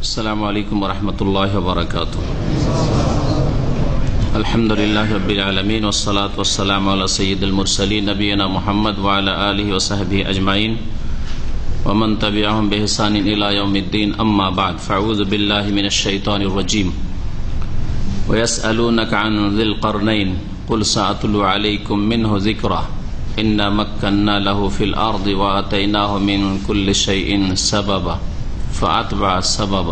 আসসালামু আলাইকুম ওয়া রাহমাতুল্লাহি ওয়া বারাকাতুহু। আলহামদুলিল্লাহি রাব্বিল আলামিন ওয়াস সালাতু ওয়াস সালামু আলা সাইয়্যিদিল মুরসালিন নবিয়িনা মুহাম্মদ ওয়া আলা আলিহি ওয়া সাহবিহি আজমাইন ওয়া মান তাবি'আহুম বিইহসানিন ইলা ইয়াউমিদ্দিন, আম্মা বা'দ। ফাআউযু বিল্লাহি মিনাশ শাইতানির রাজীম। ওয়া ইয়াসআলুনাকা আন যিল কারনাইন কুল সাআতলু আলাইকুম মিনহু যিকরা ইন্না মাক্কান্না লাহু ফিল আরদি ওয়া আতাইনাহু মিন কুল্লি শাইইন সাবাবা فأتبع السبب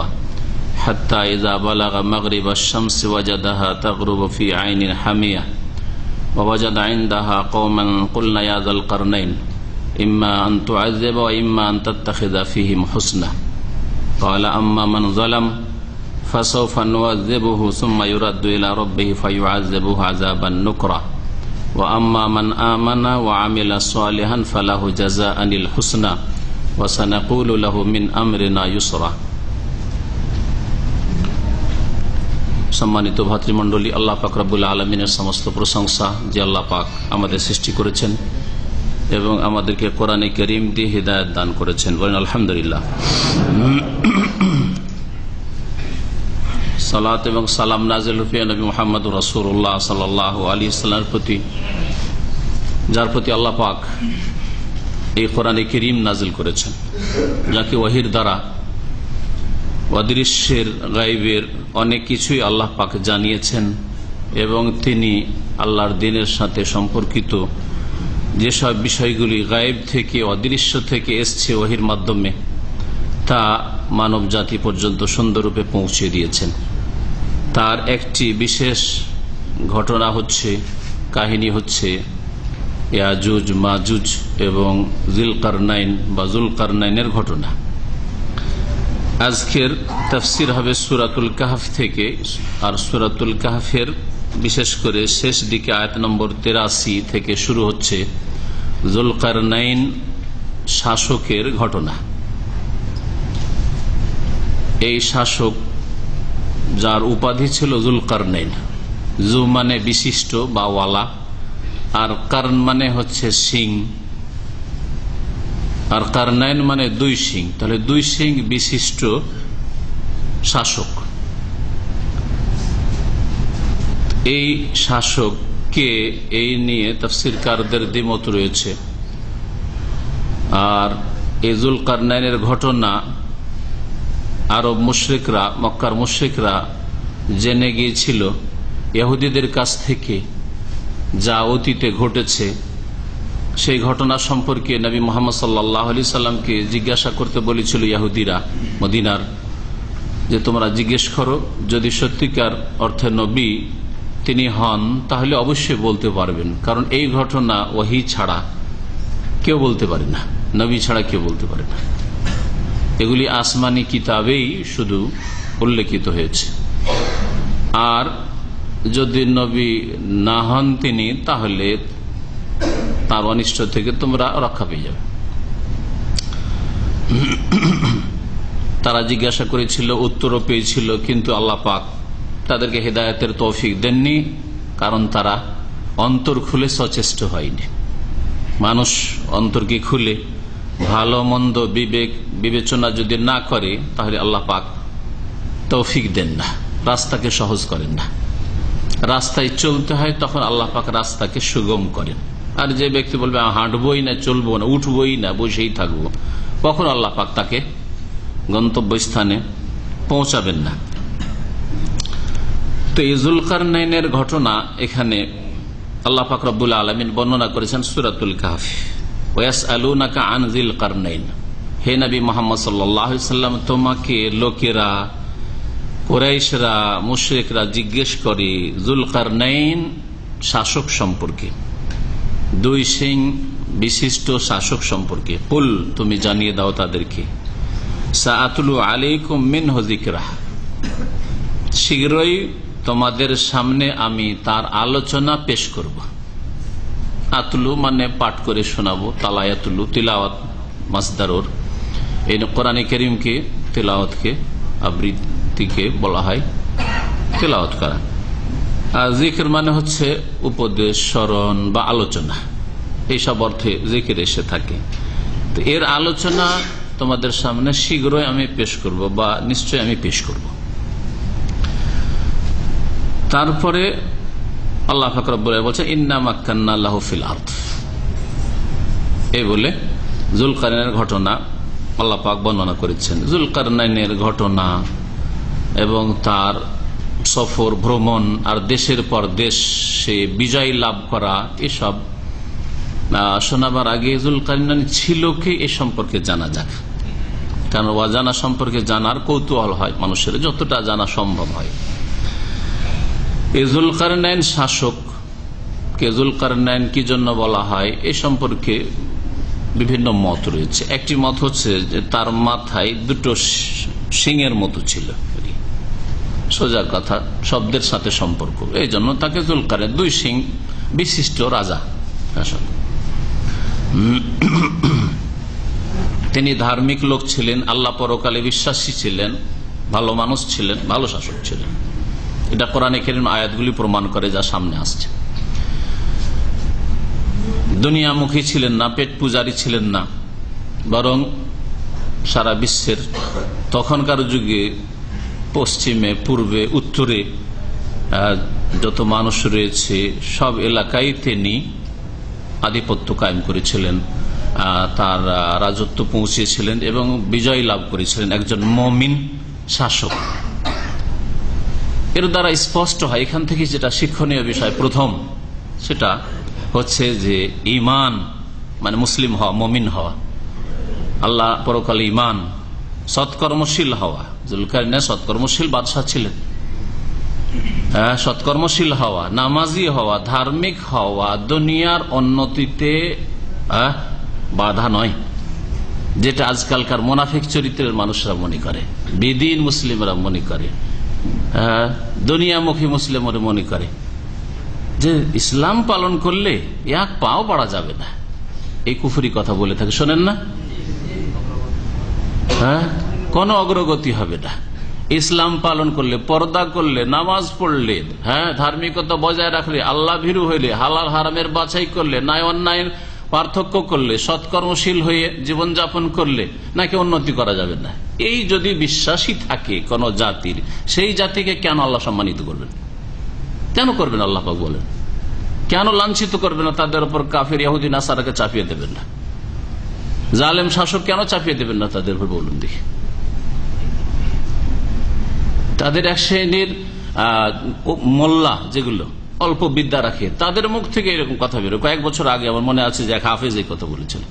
حتى إذا بلغ مغرب الشمس وجدها تغرب في عين حمية ووجد عندها قوما قلنا يا ذا القرنين إما أن تعذب وإما أن تتخذ فيهم حسنا قال أما من ظلم فسوف نعذبه ثم يرد إلى ربه فيعذبه عذابا نكرا وأما من آمن وعمل صالحا فله جزاء الحسنى وسنقول له من أمرنا يسرا। সম্মানিত ভাতৃমণ্ডলী, আল্লাহ পাক রব্বুল আলামিনের সমস্ত প্রশংসা যে আল্লাহ পাক আমাদের সৃষ্টি করেছেন এবং আমাদেরকে কোরআনে কারীম দিয়ে হিদায়াত দান করেছেন। বলেন আলহামদুলিল্লাহ। সালাত এবং সালাম নাযিল হুয়া নবী মুহাম্মদুর রাসূলুল্লাহ সাল্লাল্লাহু আলাইহি ওয়াসাল্লামের প্রতি, যার প্রতি আল্লাহ পাক এই কোরআনে কারীম নাজিল করেছেন, যাকে ওহীর দ্বারা অদৃশ্যের গায়বের অনেক কিছুই আল্লাহ পাক জানিয়েছেন এবং তিনি আল্লাহর দ্বীনের সাথে সম্পর্কিত যেসব বিষয়গুলি গায়ব থেকে অদৃশ্য থেকে এসছে ওহীর মাধ্যমে, তা মানব জাতি পর্যন্ত সুন্দররূপে পৌঁছে দিয়েছেন। তার একটি বিশেষ ঘটনা হচ্ছে, কাহিনী হচ্ছে ইয়াজুজ মাজুজ এবং যিলকারনাইন বা যুলকারনাইনের ঘটনা। আজকের তাফসীর হবে সূরাতুল কাহফ থেকে, আর সূরাতুল কাহফের বিশেষ করে শেষ দিকে আয়াত নম্বর 83 থেকে শুরু হচ্ছে যুলকারনাইন শাসকের ঘটনা। এই শাসক, যার উপাধি ছিল যুলকারনাইন, জু মানে বিশিষ্ট বা ওয়ালা, আর কারন মানে হচ্ছে সিং, আর কারনাইন মানে দুই সিং, তাহলে দুই সিং বিশিষ্ট শাসক। এই শাসককে এই নিয়ে তাফসীরকারদের দ্বিমত রয়েছে। আর এই যুলকারনাইনের ঘটনা আরব মুশরিকরা, মক্কার মুশরিকরা জেনে গিয়েছিল ইহুদিদের কাছ থেকে, যা অতীতে ঘটেছে। সেই ঘটনা সম্পর্কে নবী মুহাম্মদ সাল্লাল্লাহু আলাইহি সাল্লামকে জিজ্ঞাসা করতে বলেছিল ইহুদিরা মদিনার, যে তোমরা জিজ্ঞেস করো, যদি সত্যিকার অর্থে নবী তিনি হন তাহলে অবশ্যই বলতে পারবেন, কারণ এই ঘটনা ওহী ছাড়া কেউ বলতে পারে না, নবী ছাড়া কেউ বলতে পারে না। এগুলি আসমানি কিতাবেই শুধু উল্লেখিত হয়েছে। আর যদি নবী না হন তিনি, তাহলে তার অনিষ্ট থেকে তোমরা রক্ষা পেয়ে যাবে। তারা জিজ্ঞাসা করেছিল, উত্তরও পেয়েছিল, কিন্তু আল্লাহ পাক তাদেরকে হেদায়েতের তৌফিক দেননি, কারণ তারা অন্তর খুলে সচেষ্ট হয়নি। মানুষ অন্তরকে খুলে ভালো মন্দ বিবেক বিবেচনা যদি না করে, তাহলে আল্লাহ পাক তৌফিক দেন না, রাস্তাকে সহজ করেন না। রাস্তায় চলতে হয়, তখন আল্লাহ পাক রাস্তাকে সুগম করেন। আর যে ব্যক্তি বলবে হাঁটবই না, চলবো না, উঠবই না, বসেই থাকবো, কখন আল্লাহ পাক তাকে গন্তব্যস্থানে পৌঁছাবেন না। তো এই যুলকারনাইনের ঘটনা এখানে আল্লাহ পাক রব্বুল আলামিন বর্ণনা করেছেন সূরাতুল কাহফ। ওয়াসআলুনাকা আন যিল কারনাইন, হে নবী মুহাম্মদ সাল্লাল্লাহু আলাইহি সাল্লাম, তোমাকে লোকেরা, কুরাইশরা, মুশরিকরা জিজ্ঞেস করে যুলকারনাইন শাসক সম্পর্কে, দুই সিং বিশিষ্ট শাসক সম্পর্কে। কুল, তুমি জানিয়ে দাও তাদেরকে, সাআতুলু আলাইকুম মিনহু যিকরা, শীঘ্রই তোমাদের সামনে আমি তার আলোচনা পেশ করব। আতলু মানে পাঠ করে শোনাবো, তালায়াতুলু তিলাওয়াত মাসদারুর। এই কোরআনে কারীমকে তিলাওয়াতকে, আবৃত্তিকে বলা হয় তিলাওয়াত করা। আর জিকির মানে হচ্ছে উপদেশ, স্মরণ বা আলোচনা, এইসব অর্থে জিকির এসে থাকে। তো এর আলোচনা তোমাদের সামনে শীঘ্রই আমি পেশ করব বা নিশ্চয়ই আমি পেশ করব। তারপরে আল্লাহ পাক রব্বুল আলামিন বলছেন ইন্না মাক্কান্না লাহু ফিল আরদ, এই বলে যুলকারনাইনের ঘটনা আল্লাহ পাক বর্ণনা করেছেন। যুলকারনাইনের ঘটনা এবং তার সফর, ভ্রমণ আর দেশের পর দেশে বিজয় লাভ করা, এসব শোনাবার আগে যুলকারনাইন ছিল কি এ সম্পর্কে জানা যাক। কারণ অজানা সম্পর্কে জানার কৌতূহল হয় মানুষের, যতটা জানা সম্ভব হয়। এই যুলকারনাইন শাসক কে, যুলকারনাইন কি জন্য বলা হয় এ সম্পর্কে বিভিন্ন মত রয়েছে। একটি মত হচ্ছে যে তার মাথায় দুটো সিংহের মতো ছিল, সোজা কথা, শব্দের সাথে সম্পর্ক, এই জন্য তাকে যুলকারনাইন, দুই সিং বিশিষ্ট রাজা শাসক। তিনি ধার্মিক লোক ছিলেন, আল্লাহ পরকালে বিশ্বাসী ছিলেন, ভালো মানুষ ছিলেন, ভালো শাসক ছিলেন। এটা কোরআনে কারীম আয়াতগুলি প্রমাণ করে, যা সামনে আসছে। দুনিয়ামুখী ছিলেন না, পেট পূজারী ছিলেন না, বরং সারা বিশ্বের তখনকার যুগে পশ্চিমে, পূর্বে, উত্তরে যত মানুষ রয়েছে সব এলাকায় তিনি আধিপত্য কায়েম করেছিলেন, তার রাজত্ব পৌঁছেছিলেন এবং বিজয় লাভ করেছিলেন। একজন মুমিন শাসক। এর দ্বারা স্পষ্ট হয়, এখান থেকে যেটা শিক্ষণীয় বিষয় প্রথম, সেটা হচ্ছে যে ঈমান মানে মুসলিম হওয়া, মুমিন হওয়া, আল্লাহ পরকালে ঈমান, সৎকর্মশীল হওয়া। যুলকারনাইন সৎকর্মশীল বাদশাহ ছিলেন। সৎকর্মশীল হওয়া, নামাজি হওয়া, ধার্মিক হওয়া দুনিয়ার উন্নতিতে বাধা নয়, যেটা আজকালকার মুনাফিক চরিত্রের মানুষরা মনে করে, বেদিন মুসলিমরা মনে করে, দুনিয়ামুখী মুসলিমরা মনে করে যে ইসলাম পালন করলে এক পাও বাড়া যাবে না। এই কুফরি কথা বলে থাকে, শোনেন না? কোনো অগ্রগতি হবে না ইসলাম পালন করলে, পর্দা করলে, নামাজ পড়লে, ধার্মিকতা বজায় রাখলে, আল্লাহ ভীরু হইলে, হালাল হারামের বাছাই করলে, ন্যায় অন্যায়ের পার্থক্য করলে, সৎকর্মশীল হয়ে জীবনযাপন করলে নাকি উন্নতি করা যাবে না। এই যদি বিশ্বাসী থাকে কোন জাতির, সেই জাতিকে কেন আল্লাহ সম্মানিত করবেন? কেন করবেন? আল্লাহ পাক বলেন কেন লাঞ্ছিত করবেন না? তাদের উপর কাফির ইহুদি নাসারাকে চাপিয়ে দেবেন না? জালেম শাসক কেন চাপিয়ে দেবেন না তাদের উপর? বলুন দেখি। তাদের এক শ্রেণীর মোল্লা যেগুলো অল্প বিদ্যা রাখে, তাদের মুখ থেকে এরকম কথা বেরোয়। কয়েক বছর আগে আমার মনে আছে যে এক হাফেজ এই কথা বলেছিল।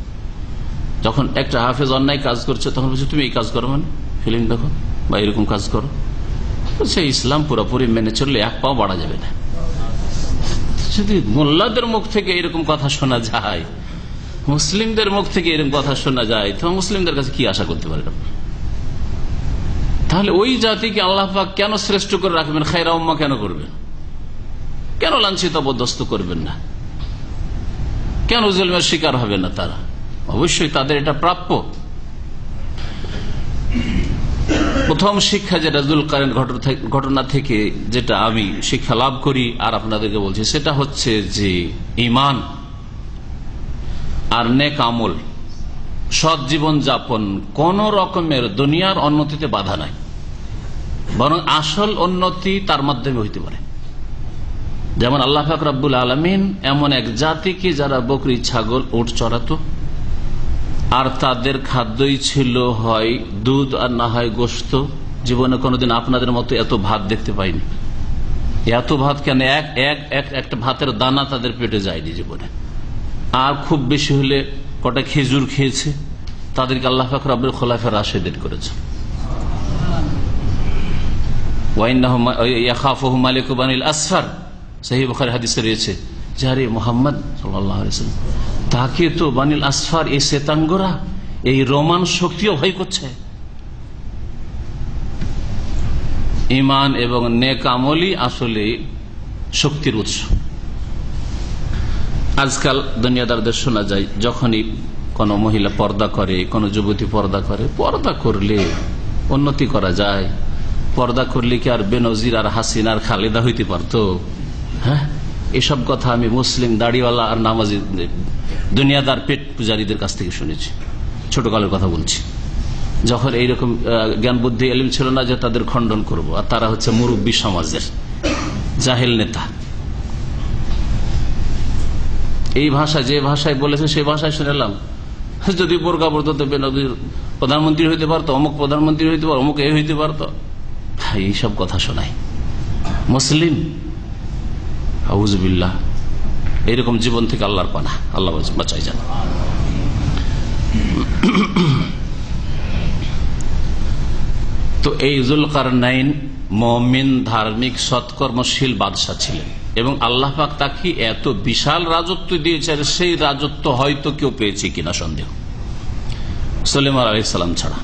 যখন একটা হাফেজ অন্যায় কাজ করছে, তখন বলছে তুমি এই কাজ করো, মানে ফিল্ম দেখো বা এরকম কাজ করো। সে ইসলাম পুরোপুরি মেনে চললে এক পাও বাড়া যাবে না। যদি মোল্লাদের মুখ থেকে এরকম কথা শোনা যায়, মুসলিমদের মুখ থেকে এরকম কথা শোনা যায়, তো মুসলিমদের কাছে কি আশা করতে পারে? তাহলে ওই জাতিকে আল্লাহ পাক কেন শ্রেষ্ঠ করে রাখবেন? খায়রা উম্মাহ কেন করবেন? কেন লাঞ্ছিত অবদস্ত করবেন না? কেন জুলমের শিকার হবে না তারা? অবশ্যই তাদের এটা প্রাপ্য। প্রথম শিক্ষা যেটা যুলকারনাইন ঘটনা থেকে যেটা আমি শিক্ষা লাভ করি আর আপনাদেরকে বলছি, সেটা হচ্ছে যে ঈমান আর নেক আমল, সৎ জীবন যাপন কোন রকমের দুনিয়ার উন্নতিতে বাধা নাই, বরং আসল উন্নতি তার মাধ্যমে হইতে পারে। যেমন আল্লাহ পাক রব্বুল আলামিন এমন এক জাতিকে যারা বকরি, ছাগল, উট চড়াতো, আর তাদের খাদ্যই ছিল হয় দুধ আর না হয় গোশত। জীবনে কোনোদিন আপনাদের মতো এত ভাত দেখতে পাইনি। এত ভাত কেন? একটা ভাতের দানা তাদের পেটে যায়নি জীবনে। আর খুব বেশি হলে কটা খেজুর খেয়েছে। তাদেরকে আল্লাহ পাক রব্বুল খোলাফায়ে রাশেদিন করেছে। ইয়াখাফুহুম মালিকু বানিল আসফার, সহিহ বুখারী হাদিসে রয়েছে, যারে মুহাম্মদ সাল্লাল্লাহু আলাইহি ওয়াসাল্লাম, তাকে তো বানিল আসফার, এই শ্বেতাঙ্গরা, এই রোমান শক্তিও ভয় করছে। ঈমান এবং নেক আমলই আসলে শক্তির উৎস। আজকাল দুনিয়াদারদের শোনা যায়, যখনই কোন মহিলা পর্দা করে, কোন যুবতী পর্দা করে, পর্দা করলে উন্নতি করা যায়, পর্দা করলে কি আর বেনজির আর হাসিনার খালেদা হইতে পারতো? হ্যাঁ, এসব কথা আমি মুসলিম দাড়িওয়ালা আর নামাজি দুনিয়াদার পেট পূজারীদের কাছ থেকে শুনেছি। ছোটকালের কথা বলছি। যখন এইরকম জ্ঞান বুদ্ধি এলিম ছিল না যে তাদের খণ্ডন করব, আর তারা হচ্ছে মুরব্বী সমাজের জাহেল নেতা। এই ভাষা যে ভাষায় বলেছে সেই ভাষায় শুনেলাম। যদি বোরকা পড়তো তো প্রধানমন্ত্রী হইতে পারতো, অমুক প্রধানমন্ত্রী হইতে পারতো, অমুক এ হইতে পারতো। এইসব কথা শোনাই মুসলিম। আউযুবিল্লাহ, এইরকম জীবন থেকে আল্লাহর পানা, আল্লাহ বাঁচাই যান। তো এই যুলকারনাইন মুমিন, ধার্মিক, সৎকর্মশীল বাদশা ছিলেন এবং আল্লাহ পাক তাকে এত বিশাল রাজত্ব দিয়েছেন, সেই রাজত্ব হয়তো কেউ পেয়েছে কিনা সন্দেহ, সুলাইমান আলাইহিস সালাম ছাড়া।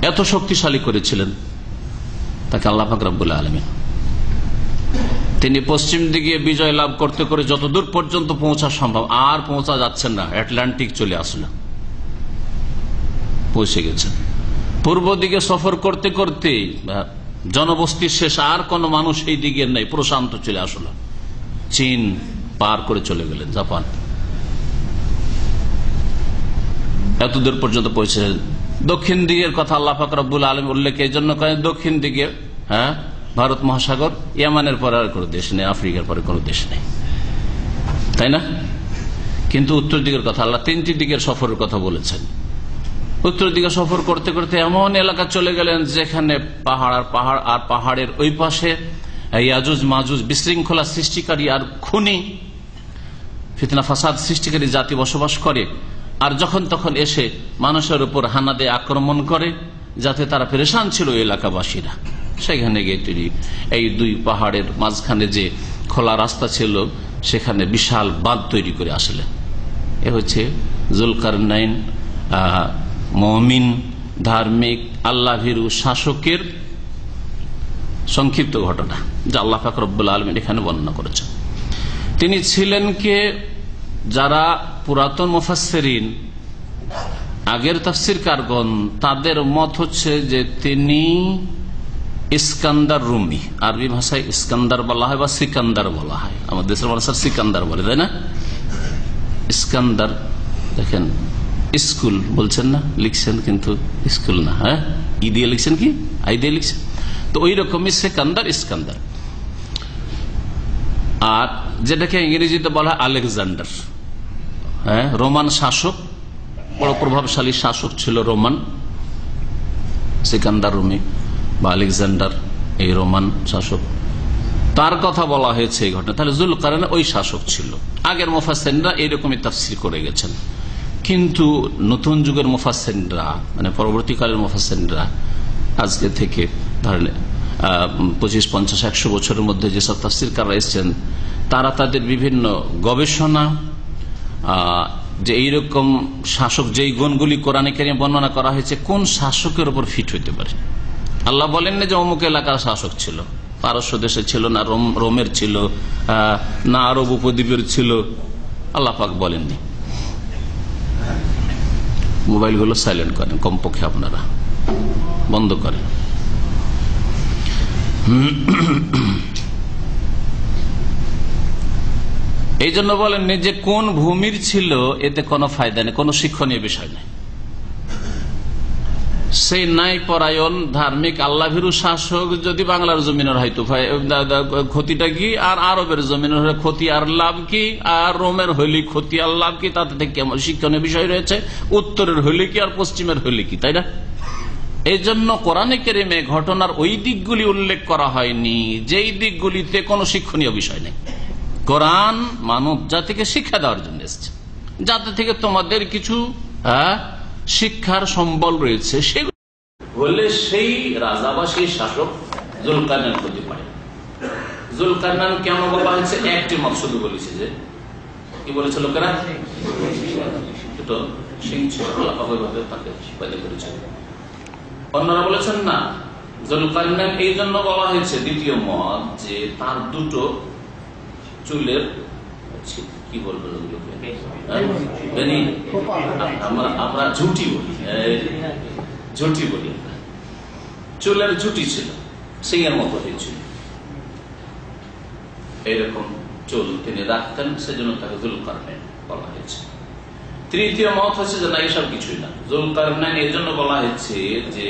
এত শক্তিশালী করেছিলেন তাকে আল্লাহ পাক রব্বুল আলামিন। তিনি পশ্চিম দিকে বিজয় লাভ করতে করে যতদূর পর্যন্ত পৌঁছা সম্ভব, আর পৌঁছা যাচ্ছেন না, আটলান্টিক চলে আসলো, পৌঁছে গেছেন। পূর্ব দিকে সফর করতে করতে জনবস্তির শেষ, আর কোন মানুষ এই দিকে নেই, প্রশান্ত চলে আসলো, চীন পার করে চলে গেলেন, জাপান, এতদূর পর্যন্ত পৌঁছেছেন। দক্ষিণ দিকের কথা আল্লাহ পাক রব্বুল আলামিন উল্লেখ এই জন্য করেন, দক্ষিণ দিকে ভারত মহাসাগর, ইয়ামানের পরে আর কোনো দেশ নেই, আফ্রিকার পরে কোনো দেশ নেই, তাই না? কিন্তু উত্তর দিকের কথা আল্লাহ তিনটি দিকের সফরের কথা বলেছেন। উত্তর দিকে সফর করতে করতে এমন এলাকা চলে গেলেন যেখানে পাহাড় আর পাহাড়, আর পাহাড়ের ওই পাশে ইয়াজুজ মাজুজ বিশৃঙ্খলা সৃষ্টিকারী আর খুনি ফিতনা ফাসাদ সৃষ্টিকারী জাতি বসবাস করে, আর যখন তখন এসে মানুষের উপর হানা দিয়ে আক্রমণ করে, যাতে তারা পেরেশান ছিল এলাকাবাসীরা। সেখানে গিয়ে তিনি এই দুই পাহাড়ের মাঝখানে যে খোলা রাস্তা ছিল সেখানে বিশাল বাঁধ তৈরি করে আসলেন। এ হচ্ছে যুলকারনাইন মুমিন, ধার্মিক, আল্লাহ ভীরু শাসকের সংক্ষিপ্ত ঘটনা, যা আল্লাহ পাক রব্বুল আলামিন এখানে বর্ণনা করেছেন। তিনি ছিলেন কে? যারা পুরাতন মুফাসসিরিন, আগের তাফসীরকারগণ, তাদের মত হচ্ছে যে তিনি ইস্কান্দার রুমি, আরবি ভাষায় ইস্কান্দার বলা হয় বা সিকান্দার বলা হয়, আমাদের দেশের ভাষায় সিকান্দার বলে, তাই না? ইস্কান্দার, দেখেন স্কুল বলছেন না, লিখছেন কিন্তু স্কুল না, হ্যাঁ ই দিয়ে লিখছেন, কি আই দিয়ে লিখছেন, তো ওই রকমই সেকান্দার, ইস্কান্দার। আর যেটাকে ইংরেজিতে বলা হয় আলেকজান্ডার, হ্যাঁ রোমান শাসক, বড় প্রভাবশালী শাসক ছিল রোমান, সিকান্দার রুমি বা আলেকজান্ডার, এই রোমান শাসক, তার কথা বলা হয়েছে এই ঘটনা। তাহলে যুলকারনাইন ওই শাসক ছিল। আগের মুফাসসিররা এইরকমই তাফসীর করে গেছেন, কিন্তু নতুন যুগের মুফাসসিররা, মানে পরবর্তীকালের মুফাসসিররা, আজকে থেকে ধরেন 25-50-100 বছরের মধ্যে যেসব তাফসীরকাররা এসেছেন, তারা তাদের বিভিন্ন গবেষণা, যে এইরকম শাসক যেই গুণগুলি কোরআনে কারিমে বর্ণনা করা হয়েছে, কোন শাসকের উপর ফিট হইতে পারে। আল্লাহ বলেন না যে অমুক এলাকার শাসক ছিল, পারস্য দেশে ছিল না, রোমের ছিল না, আরব উপদ্বীপের ছিল, আল্লাহ পাক বলেননি। মোবাইলগুলো সাইলেন্ট করেন, কমপক্ষে আপনারা বন্ধ করেন। এই জন্য বলেননি যে কোন ভূমির ছিল, এতে কোনো ফায়দা নেই, কোনো শিক্ষণীয় বিষয় নেই। সেই ন্যায়পরায়ণ, ধার্মিক, আল্লাহ ভীরু শাসক যদি বাংলার জমিনের হয়তো ক্ষতিটা কি, আর আরবের জমিনের হলে ক্ষতি আর লাভ কি, আর রোমের হইলে ক্ষতি আর লাভ কি, তাতে থেকে কেমন শিক্ষণীয় বিষয় রয়েছে, উত্তরের হইলে কি আর পশ্চিমের হইলে কি, তাই না? এই জন্য কোরআনে কারিমে ঘটনার ওই দিকগুলি উল্লেখ করা হয়নি যেই দিকগুলিতে কোনো শিক্ষণীয় বিষয় নেই। কোরআন মানব জাতিকে শিক্ষা দেওয়ার জন্য এসেছে, যাতে থেকে তোমাদের কিছু শিক্ষার সম্বল রয়েছে, সেগুলো হলে সেই রাজা বা সেই শাসক যুলকারনাইন হতে পারে। যুলকারনাইন কেন বলা হয়েছে? একটি মত শুধু বলেছে, যে কি বলেছে লোকেরা, অন্যরা বলেছেন না, যুলকারনাইন এই জন্য বলা হয়েছে, দ্বিতীয় মত, যে তার দুটো চুলের, কি বলবেন ওগুলোকে, আমরা ঝুঁটি বলি, ঝুঁটি বলি, চুলের ঝুঁটি ছিল, সিংহের মতো হয়েছিল, এইরকম চুল তিনি রাখতেন, সেজন্য তাকে যুলকারনাইন বলা হয়েছে। তৃতীয় মত হচ্ছে যে না, এসব কিছুই না। যুলকারনাইন এই জন্য বলা হয়েছে যে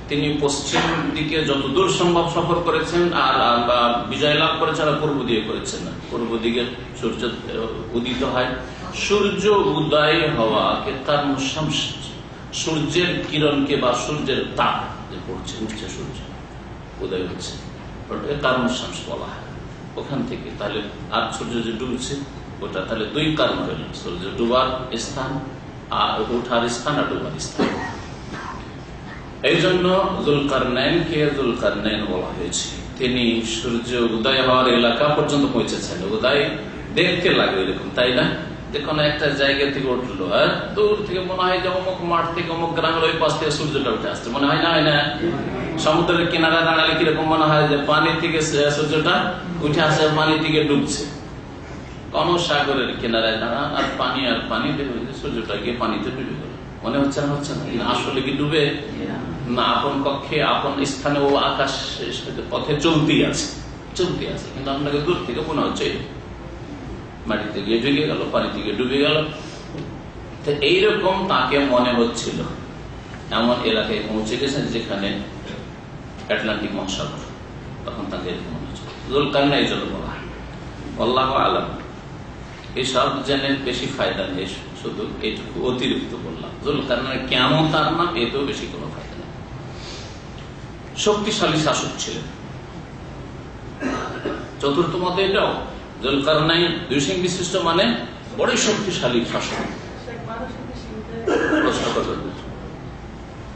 তিনি পশ্চিম দিকে যতদূর সম্ভব সফর করেছেন আর বিজয় লাভ করেছেন, আর পূর্ব দিকে করেছেন না। পূর্ব দিকে সূর্য উদিত হয়, সূর্য উদয় হওয়াকে তার সূর্যের কিরণকে বা সূর্যের তাপ যে পড়ছে, উঠছে, সূর্য উদয় হচ্ছে, তার শামস বলা হয়। ওখান থেকে তাহলে আর সূর্য যে ডুবছে ওটা তাহলে দুই কারণ হইল, সূর্য ডুবার স্থান আর ওঠার স্থান আর ডুবার স্থান। এই জন্য যুলকারনাইনকে যুলকারনাইন বলা হয়েছে। তিনি সূর্য উদয় হওয়ার এলাকা পর্যন্ত পৌঁছেছেন। উদয় দেখতে লাগে এরকম, তাই না? যে কোনো একটা জায়গা থেকে উঠলো আর দূর থেকে মনে হয় যে অমুক মাঠ থেকে অমুক গ্রামের ওই পাশ থেকে সূর্যটা উঠে আসছে, মনে হয় না? হয় না? সমুদ্রের কিনারায় দাঁড়ালে কিরকম মনে হয় যে পানি থেকে সূর্যটা উঠে আসছে, পানি থেকে ডুবছে। কোন সাগরের কিনারায় দাঁড়া আর পানি সূর্যটা গিয়ে পানিতে ডুবে গেল, মনে হচ্ছে না? হচ্ছে না? আসলে কি ডুবে না? আপন কক্ষে আপন স্থানে ও আকাশ পথে চলতেই আছে, কিন্তু আপনাকে দূর থেকে মনে হচ্ছে মাটিতে গিয়ে ঢুকে গেল, পানিতে গিয়ে ডুবে গেল। তো এইরকম তাকে মনে হচ্ছিল। এমন এলাকায় পৌঁছে গেছেন যেখানে আটলান্টিক মহাসাগর, তখন তাকে এরকম মনে হচ্ছে। যুলকারনাইন এই জন্য বলা হয়। আল্লাহু আ'লাম। এইসব জেনে বেশি ফায়দা নেই, শুধু এইটুকু অতিরিক্ত বললাম। যুলকারনাইন কেমন তার নাম, এতেও বেশি কোনো ফায়দা নেই। শক্তিশালী শাসক ছিলেন। চতুর্থ মতে এটাও, যুলকারনাইন দুই সিং বিশিষ্ট মানে বড় শক্তিশালী শাসক। প্রশ্ন করবেন?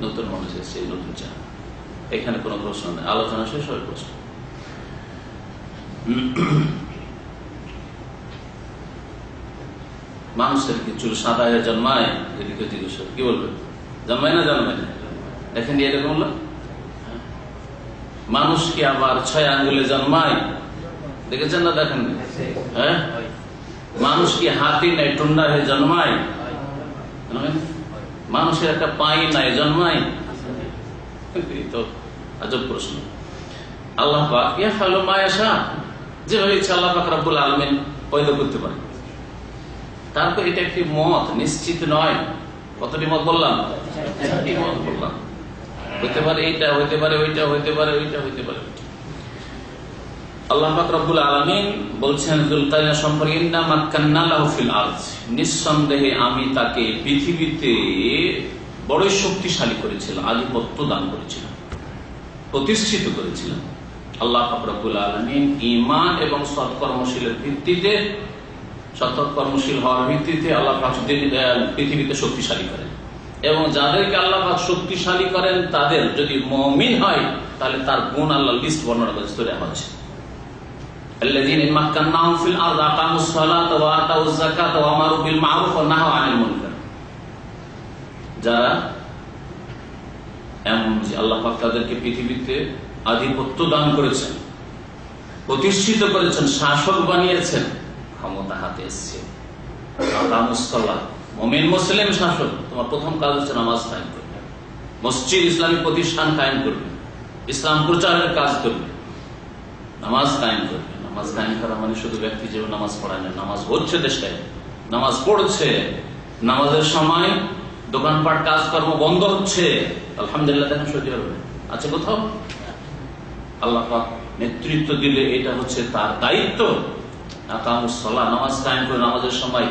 নতুন মানুষ এসছে, নতুন চা, এখানে কোনো প্রশ্ন নেই, আলোচনা শেষ হয় প্রশ্ন। মানুষের কি চুল সাদা হয়ে জন্মায়? এদিকে জিজ্ঞেস কি বলবে? জন্মায় না? জন্মায় না? দেখেন এরকম হলো। মানুষ কি আবার 6 আঙ্গুলে জন্মায়? দেখেছেন না? দেখেন? হ্যাঁ, মানুষ কি হাতি নাই টুন্ডা হয়ে জন্মায়? মানুষের একটা পাই নাই, জন্মায়? তো আজব প্রশ্ন। আল্লাহ পাক ইয়াফআলু মা ইয়াশা, যেভাবে ইচ্ছা আল্লাহ পাক রব্বুল আলামিন পয়দা করতে পারে। তারপর এটা একটি মত, নিশ্চিত নয়। কতটি মত বললাম? বললাম হইতে পারে এইটা, হইতে পারে ওইটা, হইতে পারে ওইটা, হইতে পারে। আল্লাহ পাক রব্বুল আলামিন বলছেন যুলকারনাইন সম্পর্কে, ইন্না মাক্কান্না লাহু ফিল আরদ, নিঃসন্দেহে আমি তাকে পৃথিবীতে বড় শক্তিশালী করেছিলাম, আধিপত্য দান করেছিলাম, প্রতিষ্ঠিত করেছিলাম। আল্লাহ পাক রব্বুল আলামিন ঈমান এবং সৎকর্মশীলের ভিত্তিতে, সৎকর্মশীল হওয়ার ভিত্তিতে আল্লাহ পাক পৃথিবীতে শক্তিশালী করেন। এবং যাদেরকে আল্লাহ পাক শক্তিশালী করেন তাদের যদি মুমিন হয়, তাহলে তার গুণ আল্লাহ লিস্ট বর্ণনা করে সূরা হজ। الذين مكناهم في الارض اقاموا الصلاه واتوا الزكاه وامروا بالمعروف ونهوا عن المنكر। যারা এমন যে আল্লাহ পাক তাদেরকে পৃথিবীতে আধিপত্য দান করেছেন, প্রতিষ্ঠিত করেছেন, শাসক বানিয়েছেন, ক্ষমতা হাতে এসছে। আকামুস সালাহ, মুমিন মুসলিম শাসক, তোমার প্রথম কাজ হচ্ছে নামাজ কায়েম করবে, মসজিদ ইসলামী প্রতিষ্ঠান কায়েম করবে, ইসলাম প্রচারের কাজ করবে, নামাজ কায়েম করবে। নামাজ কায়েম করা মানে শুধু ব্যক্তি যেভাবে নামাজ পড়ায় না, নামাজ হচ্ছে দেশে, নামাজ পড়ছে, নামাজের সময় দোকানপাট কাজকর্ম বন্ধ হচ্ছে। আলহামদুলিল্লাহ, দেখেন সৌদি আরবে আছে কোথাও? আল্লাহ পাক নেতৃত্ব দিলে এটা হচ্ছে তার দায়িত্ব। আকামুস সালাহ, নামাজ কায়েম করে, নামাজের সময়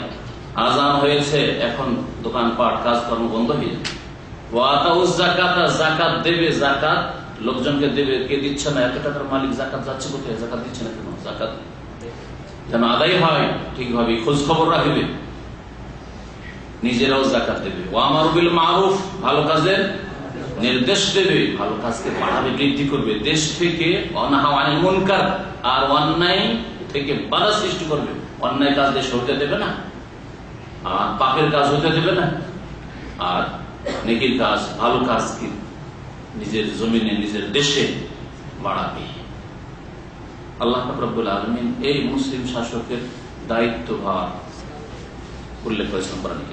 আযান হয়েছে, এখন দোকানপাট কাজকর্ম বন্ধ হয়ে যাবে। ওয়া আতাউজ যাকাত, যাকাত দেবে, যাকাত লোকজনকে দেবে। কে দিচ্ছে না? এত টাকার মালিক, যাকাত যাচ্ছে কোথায়? যাকাত দিচ্ছে না কেন? যাকাত যেন আদায় হয় ঠিকভাবে, খোঁজ খবর রাখবে, নিজেরাও যাকাত দেবে। ওয়া আমারু বিল মারুফ, ভালো কাজের নির্দেশ দেবে, ভালো কাজকে বাড়াবে, বৃদ্ধি করবে দেশ থেকে। ওয়ানাহা আনিল মুনকার, আর অন্যায় থেকে বাধা সৃষ্টি করবে। অন্যায় কাজ দেশ হতে দেবে না, আর পাপের কাজ হতে দেবে না, আর নেকির কাজ, ভালো কাজ কি নিজের জমিনে, নিজের দেশে বাড়াবে। আল্লাহ রাব্বুল আলামিন এই মুসলিম শাসকের দায়িত্বভার উল্লেখ করেছেন কোরআনে।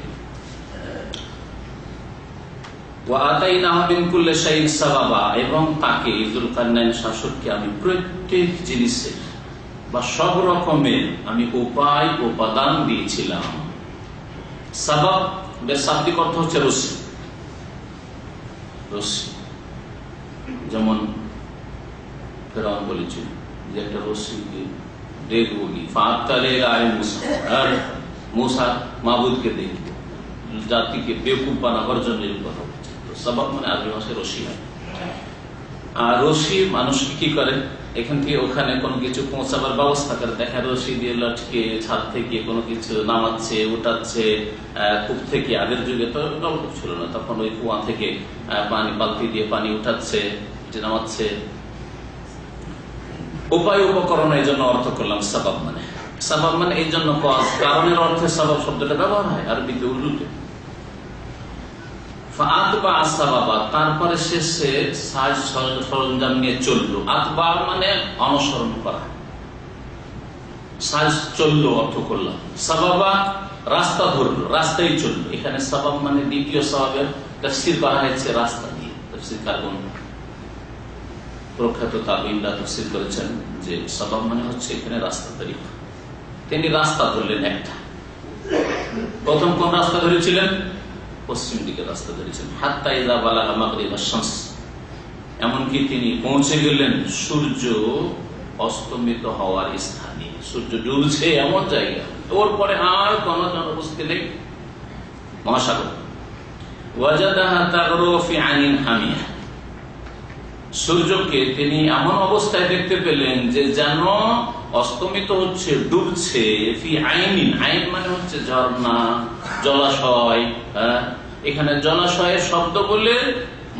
ওয়া আতাইনাহু মিন কুল্লি শাইইন সাবাবা, এবং তাকে যুলকারনাইন শাসককে আমি প্রত্যেক জিনিসের বা সব রকমের আমি উপায় উপাদান দিয়েছিলাম। সাবাব বেশ শাব্দিক অর্থ হচ্ছে রশ্মি। রশ্মি যেমন ফেরাউন বলেছিল যে একটা রশ্মিকে দেখবো কি আর মুসা মাবুদকে দেখবো, জাতিকে বেকুব বানাবার জন্য এই কথা বলছে। সবাব মানে আরবি ভাষায় রশি হয়। আর রশি মানুষকে কি করে, এখান থেকে ওখানে কোনো কিছু পৌঁছাবার ব্যবস্থা করে। দেখা রশি দিয়ে লটকে ছাদ থেকে কোনো কিছু নামাচ্ছে, উঠাচ্ছে, কূপ থেকে। আগের যুগে তো নলকূপ ছিল না, তখন ওই কুয়া থেকে পানি বালতি দিয়ে পানি উঠাচ্ছে, নামাচ্ছে। উপায় উপকরণ এই জন্য অর্থ করলাম সাবাব মানে। সাবাব মানে এই জন্য কারণের অর্থে সাবাব শব্দটা ব্যবহার হয় আরবিতে, উর্দুতে। তারপরে সে সাজ সরঞ্জাম নিয়ে চললো। আতবা মানে অনুসরণ করা, সাজ চললো অর্থ করলাম। সাবাবা রাস্তা ধরলো, রাস্তায় চললো। এখানে সাবাব মানে দ্বিতীয় সাবাবের তাফসীর করা হয়েছে রাস্তা দিয়ে। তাফসীরকার প্রখ্যাত তাবিঈনরা তাফসীর করেছেন যে সাবাব মানে হচ্ছে এখানে রাস্তা তরিকা। তিনি রাস্তা ধরলেন একটা। প্রথম কোন রাস্তা ধরেছিলেন? পশ্চিম দিকে রাস্তা ধরেছেন। হাত্তা ইযা বালাগা মাগরিবা শামস, এমনকি তিনি পৌঁছে গেলেন সূর্য অস্তমিত হওয়ার স্থানে। সূর্য ডুবছে এমন জায়গা, ওর পরে আর কোন জনবসতি নেই, মহাসাগর। ওয়াজাদাহা তাগরু ফি আইনিন হামিয়া, সূর্যকে তিনি এমন অবস্থায় দেখতে পেলেন যে যেন অস্তমিত হচ্ছে, ডুবছে। ফি আইনিন, আইন মানে হচ্ছে ঝর্ণা, জলাশয়। এখানে জলাশয়ের শব্দ বলে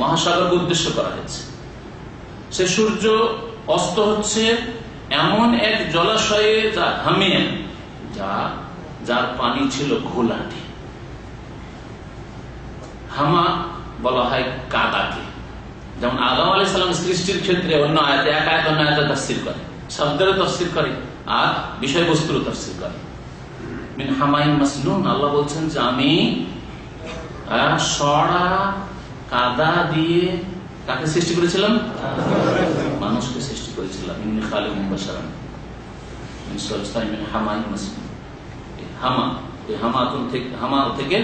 মহাসাগরকে উদ্দেশ্য করা হয়েছে। সে সূর্য অস্ত হচ্ছে এমন এক জলাশয়ে, যা হামিয়া, যার পানি ছিল ঘোলাটে। হামা বলা হয় কাদাকে। যেমন আদম আলাইহিস সালাম সৃষ্টির ক্ষেত্রে অন্য আয়াতে, এক আয়াত অন্য আয়াতে তাফসীর করে, শব্দেরও তাফসীর করে আর বিষয়বস্তুরও তাফসীর করে। মিন হামাইন মাসনুন, আল্লাহ বলছেন যে আমি সরা কাদা দিয়ে কাকে সৃষ্টি করেছিলাম? মানুষকে সৃষ্টি করেছিলাম। ইন্নী খালিকুম বাশারান মিন সালসালিন মিন হামাইন মাসনুন। হামা, এই হামা থেকে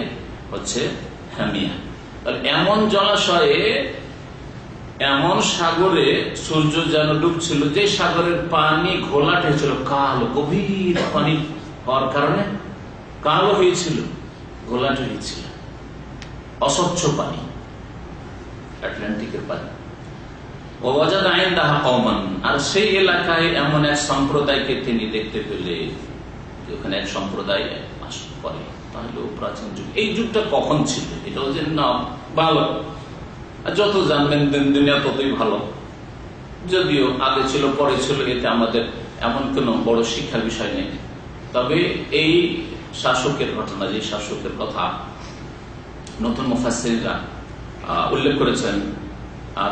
হচ্ছে হামিয়া। তাহলে এমন জলাশয়ে, এমন সাগরে সূর্য যেন ডুবছিল, যে সাগরের পানি ঘোলাটে ছিল, কালো, গভীর পানি হওয়ার কারণে কালো হয়েছিল, ঘোলাটে হয়েছিল, অস্বচ্ছ পানি, আটলান্টিকের পানি। ওয়াজাদা ইনদাহা কওমান, আর সেই এলাকায় এমন এক সম্প্রদায়কে তিনি দেখতে পেলেন, ওখানে এক সম্প্রদায় বাস করে। তাহলে প্রাচীন যুগ, এই যুগটা কখন ছিল? এটা হচ্ছে না ভালো, যত জানবেন দুনিয়া ততই ভালো। যদিও আগে ছিল পরে ছিল, এতে আমাদের এমন কোন বড় শিক্ষার বিষয় নেই। তবে এই শাসকের ঘটনা, যে শাসকের কথা নতুন মুফাসসিররা উল্লেখ করেছেন,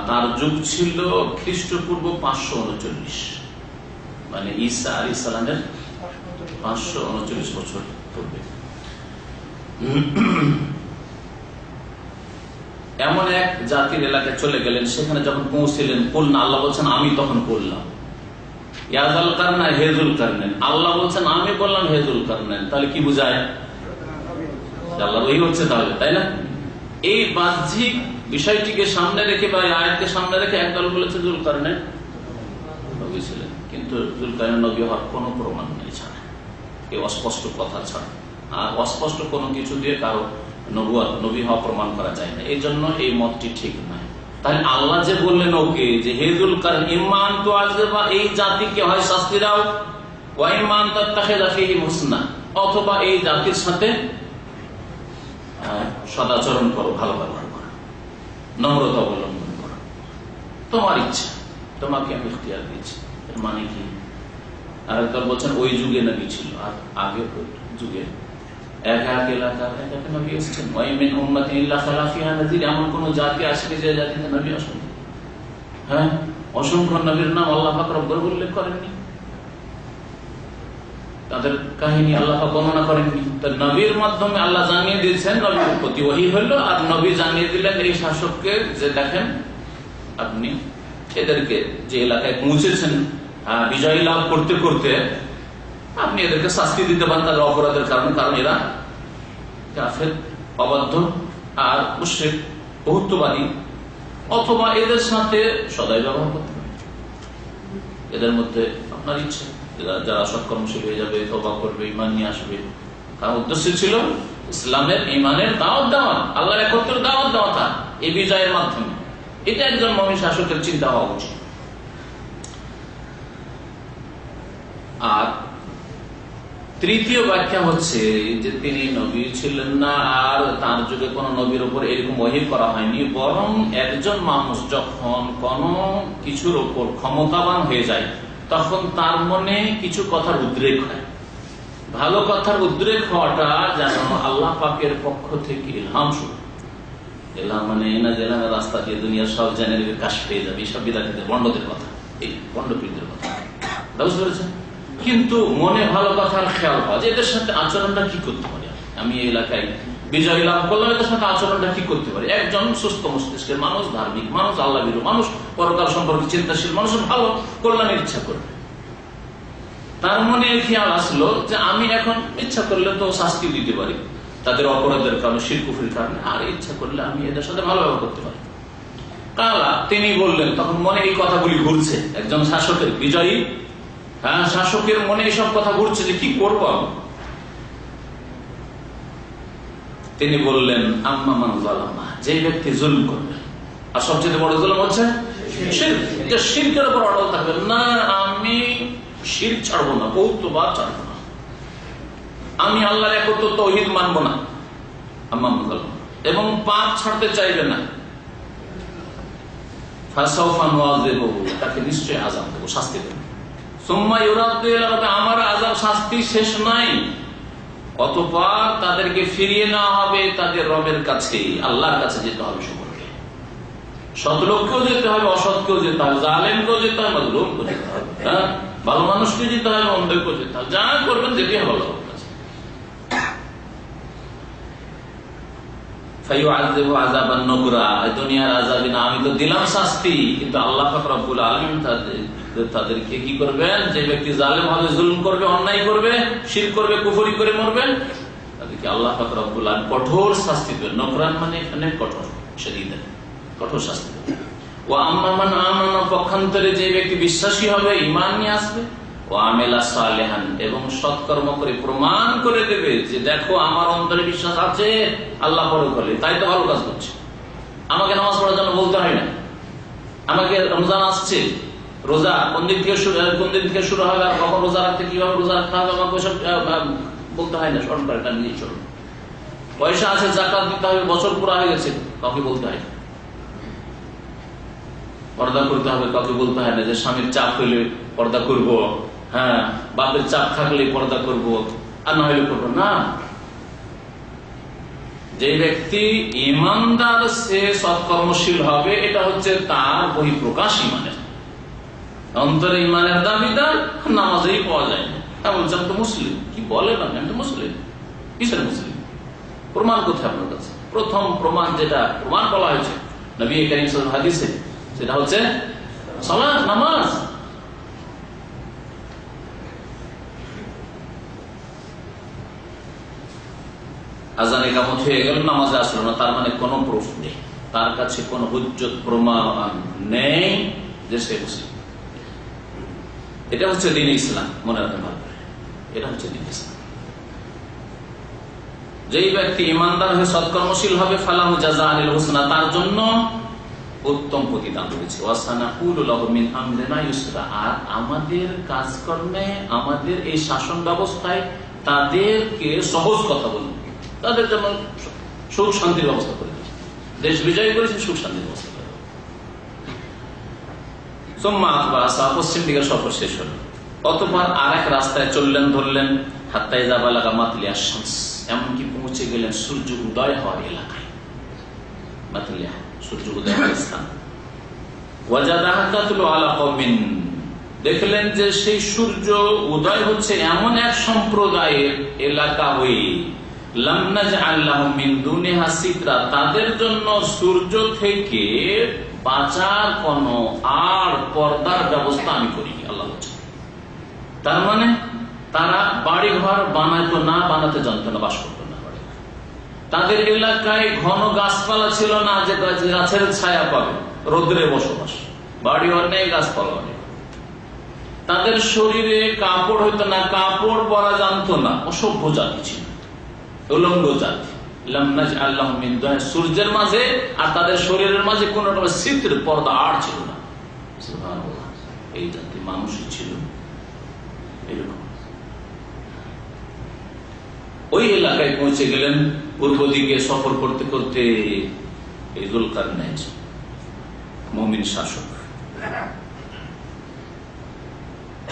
তার যুগ ছিল খ্রিস্টপূর্ব 539, মানে ঈসা আলাইহিস সালামের 539 বছর পূর্বে। এমন এক জাতির এলাকায় চলে গেলেন। সেখানে যখন পৌঁছলেন, কুলনা, আল্লাহ বলছেন আমি তখন বললাম, ইয়াজাল কারনা হেজুল কারনেন। আল্লাহ বলছেন আমি বললাম হেজুল কারনেন। তাহলে কি বুঝায়? আল্লাহ ওই হচ্ছে তাহলে, তাই না? এই বাহ্যিক বিষয়টিকে সামনে রেখে বা আয়াতকে সামনে রেখে একদল বলেছে জুলকারনাইন নবী ছিলেন, কিন্তু জুলকারনাইন নবী হওয়ার কোনো প্রমাণ নেই ছাড়া, এই অস্পষ্ট কথা ছাড়া। আর অস্পষ্ট কোনো কিছু দিয়ে কারো নবুয়ত, নবী হওয়া প্রমাণ করা যায় না। এই জন্য এই মতটি ঠিক নয়। তাহলে আল্লাহ যে বললেন ওকে যে হেজুল কারণ ইমান তো আসবে, বা এই জাতিকে হয় শাস্তি দাও, ওয়া ইমান তাত্তাখিযা ফীহি হুসনা, অথবা এই জাতির সাথে সদাচরণ করো, ভালো ব্যবহার করো, নম্রতা অবলম্বন করো, তোমার ইচ্ছা, তোমাকে আমি ইখতিয়ার দিয়েছি। এর মানে কি? আর একদল বলছেন ওই যুগে নবী ছিল, আর আগে যুগে এক এক এলাকার এক এক নবী এসেছেন। ওয়া মিন উম্মাতিন ইল্লা খালা ফিহা নাযীর, এমন কোন জাতি আসে যে জাতিতে নবী আসেন? হ্যাঁ, অসংখ্য নবীর নাম আল্লাহ পাক রব্বুল উল্লেখ করেননি, তাদের কাহিনী আল্লাহ পাক বর্ণনা করেননি। তো নবীর মাধ্যমে আল্লাহ জানিয়ে দিয়েছেন, নবীর প্রতি ওহী হলো, আর নবী জানিয়ে দিলেন এই শাসককে যে দেখেন আপনি এদেরকে যে এলাকায় পৌঁছেছেন বিজয় লাভ করতে করতে, আপনি এদেরকে শাস্তি দিতে পারেন তাদের অপরাধের কারণে, কারণ এরা কাফের, অবাধ্য আর মুশরিক বহুত্ববাদী, অথবা এদের সাথে সদাই ব্যবহার করতে পারে। এদের মধ্যে আপনার ইচ্ছে, যারা সৎকর্মশীল হয়ে যাবে, তওবা করবে, ঈমান নিয়ে আসবে, তার উদ্দেশ্য ছিল ইসলামের, ঈমানের দাওয়াত দেওয়া, আল্লাহর একত্রের দাওয়াত দেওয়া, এই বিজয়ের মাধ্যমে। এটা একজন মুমিন শাসকের চিন্তা হওয়া উচিত। আর তৃতীয় ব্যাখ্যা হচ্ছে যে তিনি নবী ছিলেন না, আর তার যুগে কোন নবীর উপর এরকম ওহী করা হয়নি, বরং একজন মানুষ যখন কোন কিছুর উপর ক্ষমতাবান হয়ে যায় তখন তার মনে কিছু কথার উদ্রেক হয়। ভালো কথার উদ্রেক হওয়াটা যেন আল্লাহ পাকের পক্ষ থেকে ইলহাম শুরু। ইলহাম মানে না যে রাস্তা দিয়ে দুনিয়ার সব জেনে কাশ পেয়ে যাবে, এইসব বিদাতিদের বন্ডদের কথা, এই বন্ডপীরদের কথা, বুঝতে পেরেছেন? কিন্তু মনে ভালো কথার খেয়াল হয় যে এদের সাথে আচরণটা কি করতে পারি, আমি এই এলাকায় বিজয় লাভ করলাম, এদের সাথে আচরণটা কি করতে পারি। একজন সুস্থ মস্তিষ্কের মানুষ, ধার্মিক মানুষ, আল্লাহ ভীরু মানুষ, পরকাল সম্পর্কে চিন্তাশীল মানুষ ভালো কল্যাণের ইচ্ছা করবে। তার মনে খেয়াল আসলো যে আমি এখন ইচ্ছা করলে তো শাস্তি দিতে পারি তাদের অপরাধের কারণে, শিরক কুফরির কারণে, আর ইচ্ছা করলে আমি এদের সাথে ভালো ব্যবহার করতে পারি। কালা তিনি বললেন, তখন মনে এই কথাগুলি ঘুরছে একজন শাসকের, বিজয়ী শাসকের মনে এইসব কথা ঘুরছে যে কি করবো আমি। তিনি বললেন, আম্মা মান যালামা, যে ব্যক্তি জুলুম করবে, আর সবচেয়ে বড় জুলুম হচ্ছে শিরক, যে শিরকের উপর অটল থাকবে না, আমি শিরক ছাড়বো না, বহুত্ববাদ ছাড়বো না, আমি আল্লাহর একত্র তাওহীদ মানবো না, আম্মা মান যালামা, এবং পাপ ছাড়তে চাইবে না, ফাসাউফা নুআযিবুহু, তাকে নিশ্চয়ই আযাব দেব, শাস্তি দেব। সুম্মা ইউরাদ্দু ইলা রাব্বিহি, আমার আযাব শাস্তি শেষ নাই, অতঃপর তাদেরকে ফিরিয়ে নেওয়া হবে তাদের রবের কাছে, আল্লাহর কাছে যেতে হবে সকলকে। সৎলোককেও যেতে হবে, অসৎকেও যেতে হবে, জালেমকেও যেতে হবে, মাজলুমকেও যেতে হবে, ভালো মানুষকে যেতে হবে, অন্ধকেও যেতে হবে, যা করবেন যেতে হবে আল্লাহর কাছে। ফায়ুআযিবু আযাবান নুকরা, দুনিয়ার আযাবে না, আমি তো দিলাম শাস্তি, কিন্তু আল্লাহ পাক রব্বুল আলামিন তাদেরকে কি করবেন, যে ব্যক্তি জালেম হবে, জুলুম করবে, অন্যায় করবে, শিরক করবে, কুফরি করে মরবে, তাদেরকে আল্লাহ পাক রব্বুল আলামিন কঠোর শাস্তি দেবেন। নকরান মানে এখানে কঠোর, শদীদ, কঠোর শাস্তি দেবেন। ওয়া আম্মা মান আমানা, পক্ষান্তরে যে ব্যক্তি বিশ্বাসী হবে, ঈমান নিয়ে আসবে, ওয়া আমিলা সালিহান, এবং সৎকর্ম করে প্রমাণ করে দেবে যে দেখো আমার অন্তরে বিশ্বাস আছে, আল্লাহ পরকালে, তাই তো ভালো কাজ করছে, আমাকে নামাজ পড়ার জন্য বলতে হয় না, আমাকে রমজান আসছে, রোজা কোন দিন থেকে শুরু হবে, আর কখন রোজা রাখতে, কিভাবে রোজা রাখতে হবে, আমাকে ওইসব বলতে হয় না, স্মরণ করে, নিজেই স্মরণ। পয়সা আছে, যাকাত দিতে হবে, বছর পুরা হয়ে গেছে, কাউকে বলতে হয় না। পর্দা করতে হবে, কাউকে বলতে হয় না যে স্বামীর চাপ হইলে পর্দা করব, বাপের চাপ থাকলে পর্দা করব, আর না হইলে করবো না। যে ব্যক্তি ইমানদার, সে সৎকর্মশীল হবে, এটা হচ্ছে তার বহিঃপ্রকাশ ইমানের। অন্তরে ইমানের দাবিদার, নামাজেই পাওয়া যায় না, বলছেন তো মুসলিম, কি বলেন আপনি, আমি তো মুসলিম, কিসের মুসলিম, প্রমাণ কোথায় আপনার কাছে? প্রথম প্রমাণ যেটা প্রমাণ বলা হয়েছে নবী করিম সাল্লাল্লাহু আলাইহি ওয়াসাল্লাম হাদিসে, সেটা হচ্ছে সালাত, নামাজ। আযান ইকামত হয়ে গেল, নামাজে আসলো না, তার মানে কোনো প্রুফ নেই, তার কাছে কোনো হুজ্জত প্রমাণ নেই যে সে মুসলিম। এটা হচ্ছে দ্বীন ইসলাম, মনে রাখতে পারবে, এটা হচ্ছে দ্বীন ইসলাম। যেই ব্যক্তি ইমানদার হয়ে সৎকর্মশীল হবে, ফালাহু জাযাআনিল হুসনা, তার জন্য উত্তম প্রতিদান রয়েছে, ওয়াসানাকুলু লাহু মিন আমরিনা ইউসরা, আর আমাদের কাজকর্মে, আমাদের এই শাসন ব্যবস্থায় তাদেরকে সহজ কথা বলবো, তাদের জন্য সুখ শান্তির ব্যবস্থা করে দিয়েছে, দেশ বিজয় করেছে, সুখ শান্তির ব্যবস্থা করে। পশ্চিম দিকে সফর শেষ হল, অতঃপর আর এক রাস্তায় চললেন, ধরলেন, হাত্তা ইযা বালাগা মাতলিয়া শামস, এমনকি পৌঁছে গেলেন সূর্য উদয় হওয়ার এলাকায়। মাতলিয়া সূর্য উদয় হওয়ার স্থান। ওয়াজাদাহা তাতলু আলা কওমিন, দেখলেন যে সেই সূর্য উদয় হচ্ছে এমন এক সম্প্রদায়ের এলাকা হয়ে, লাম নাজআল লাহুম মিন দুনিহা সিতরা, তাদের জন্য সূর্য থেকে বাঁচার কোন আর পর্দার ব্যবস্থা আমি করিনি, আল্লাহ বলছেন। তার মানে তারা বাড়ি ঘর বানাতো না, বানাতে জানতো না, বাস করতো না, তাদের এলাকায় ঘন গাছপালা ছিল না যে গাছের ছায়া পাবে, রোদ্রে বসবাস, বাড়ি অনেক, গাছপালা অনেক। তাদের শরীরে কাপড় হইতো না, কাপড় পরা জানতো না, অসভ্য জাতি ছিল, উলঙ্গ জাতি। সূর্যের মাঝে আর তাদের শরীরের মাঝে কোন রকম সিত্র পর্দা আর ছিল না। এই জাতি মানুষই ছিল এরকম। ওই এলাকায় পৌঁছে গেলেন, পূর্ব দিকে সফর করতে করতে এই যুলকারনাইন মুমিন শাসক।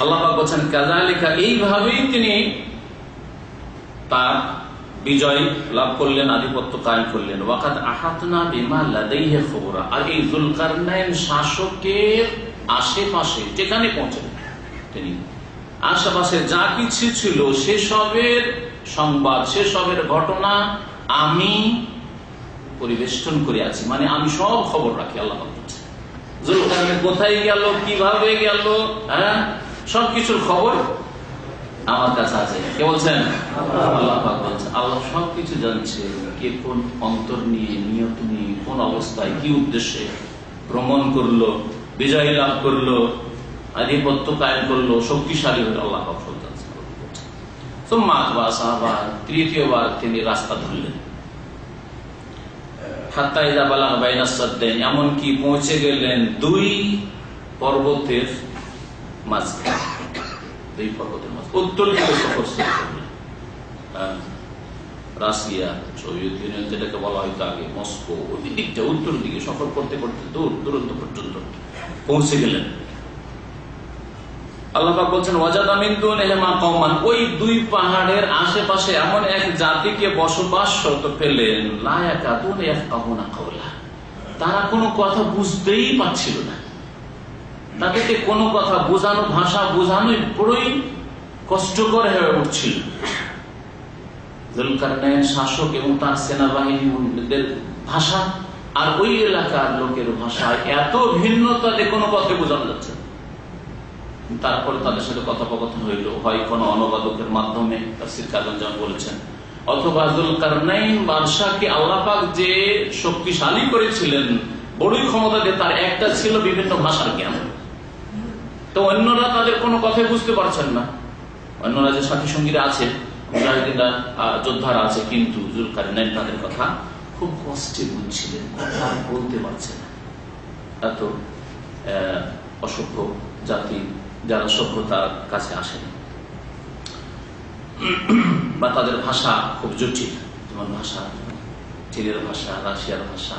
আল্লাহ পাক বলেন কাযালিকা, এইভাবেই তিনি তার বিজয় লাভ করলেন, আধিপত্য কায়েম করলেন। ওয়াকাদ আহাতনা বিমা লাদাইহি খবরা, আর এই যুলকারনাইন শাসকের আশেপাশে যেখানে পৌঁছলেন তিনি, আশেপাশে যা কিছু ছিল সেসবের সংবাদ, সেসবের ঘটনা আমি পরিবেষ্টন করে আছি, মানে আমি সব খবর রাখি। আল্লাহ পাক বলছেন যুলকারনাইন কোথায় গেল, কিভাবে গেল, সবকিছুর খবর আমার কাছে আছে। কে বলছেন? আল্লাহ পাক বলছেন আল্লাহ সবকিছু জানছে, কে কোন অন্তর নিয়ে, নিয়ত নিয়ে, কোন অবস্থায়, কি উদ্দেশ্যে ভ্রমণ করলো, বিজয় লাভ করলো, আধিপত্য কায়েম করলো, শক্তিশালী হলো, আল্লাহ পাক সব জানছেন। তৃতীয়বার তিনি রাস্তা ধরলেন, হাত্তা ইযা বালাগা বাইনা সাদ্দাইন, এমনকি পৌঁছে গেলেন দুই পর্বতের মাঝখানে, দুই পর্বতের মাঝে উত্তর দিকে সফর শুরু করলেন। রাশিয়া, সোভিয়েত ইউনিয়ন যেটাকে বলা হয়তো আগে, মস্কো, ওই দিকটা উত্তর দিকে সফর করতে করতে দূরত্ব পর্যন্ত পৌঁছে গেলেন। আল্লাহ পাক বলছেন ওয়াজাদা মিন দুনিহিমা কওমান, ওই দুই পাহাড়ের আশেপাশে এমন এক জাতিকে বসবাসরত পেলেন, লা ইয়াকাদুনা ইয়াফকাহুনা কাওলা, তারা কোনো কথা বুঝতেই পারছিল না, তাদেরকে কোনো কথা বোঝানো, ভাষা বোঝানোই বড়ই কষ্টকর হয়ে উঠছিল। যুলকারনাইন শাসক এবং তার সেনাবাহিনীদের ভাষা আর ওই এলাকার লোকের ভাষা এত ভিন্নতা যে কোনো কথা বোঝানো যাচ্ছে। তারপরে তাদের সাথে কথোপকথন হইল, হয় কোনো অনুবাদকের মাধ্যমে, তাফসীর কারণ যেমন বলেছেন, অথবা যুলকারনাইন বাদশাকে আল্লাহ পাক যে শক্তিশালী করেছিলেন, বড়ই ক্ষমতা দিয়ে, তার একটা ছিল বিভিন্ন ভাষার জ্ঞান। তো অন্যরা তাদের কোনো কথাই বুঝতে পারছেন না, অন্যরা যে সাথী সঙ্গীরা আছে, মুজাহিদিনরা, যোদ্ধারা আছে, কিন্তু যুলকারনাইন তাদের কথা খুব কষ্টে বুঝছিলেন, কথা বলতে পারছেন না। এত অসভ্য জাতি, যারা সভ্যতার কাছে আসেনি, বা তাদের ভাষা খুব জটিল, যেমন ভাষা, চীনের ভাষা, রাশিয়ার ভাষা,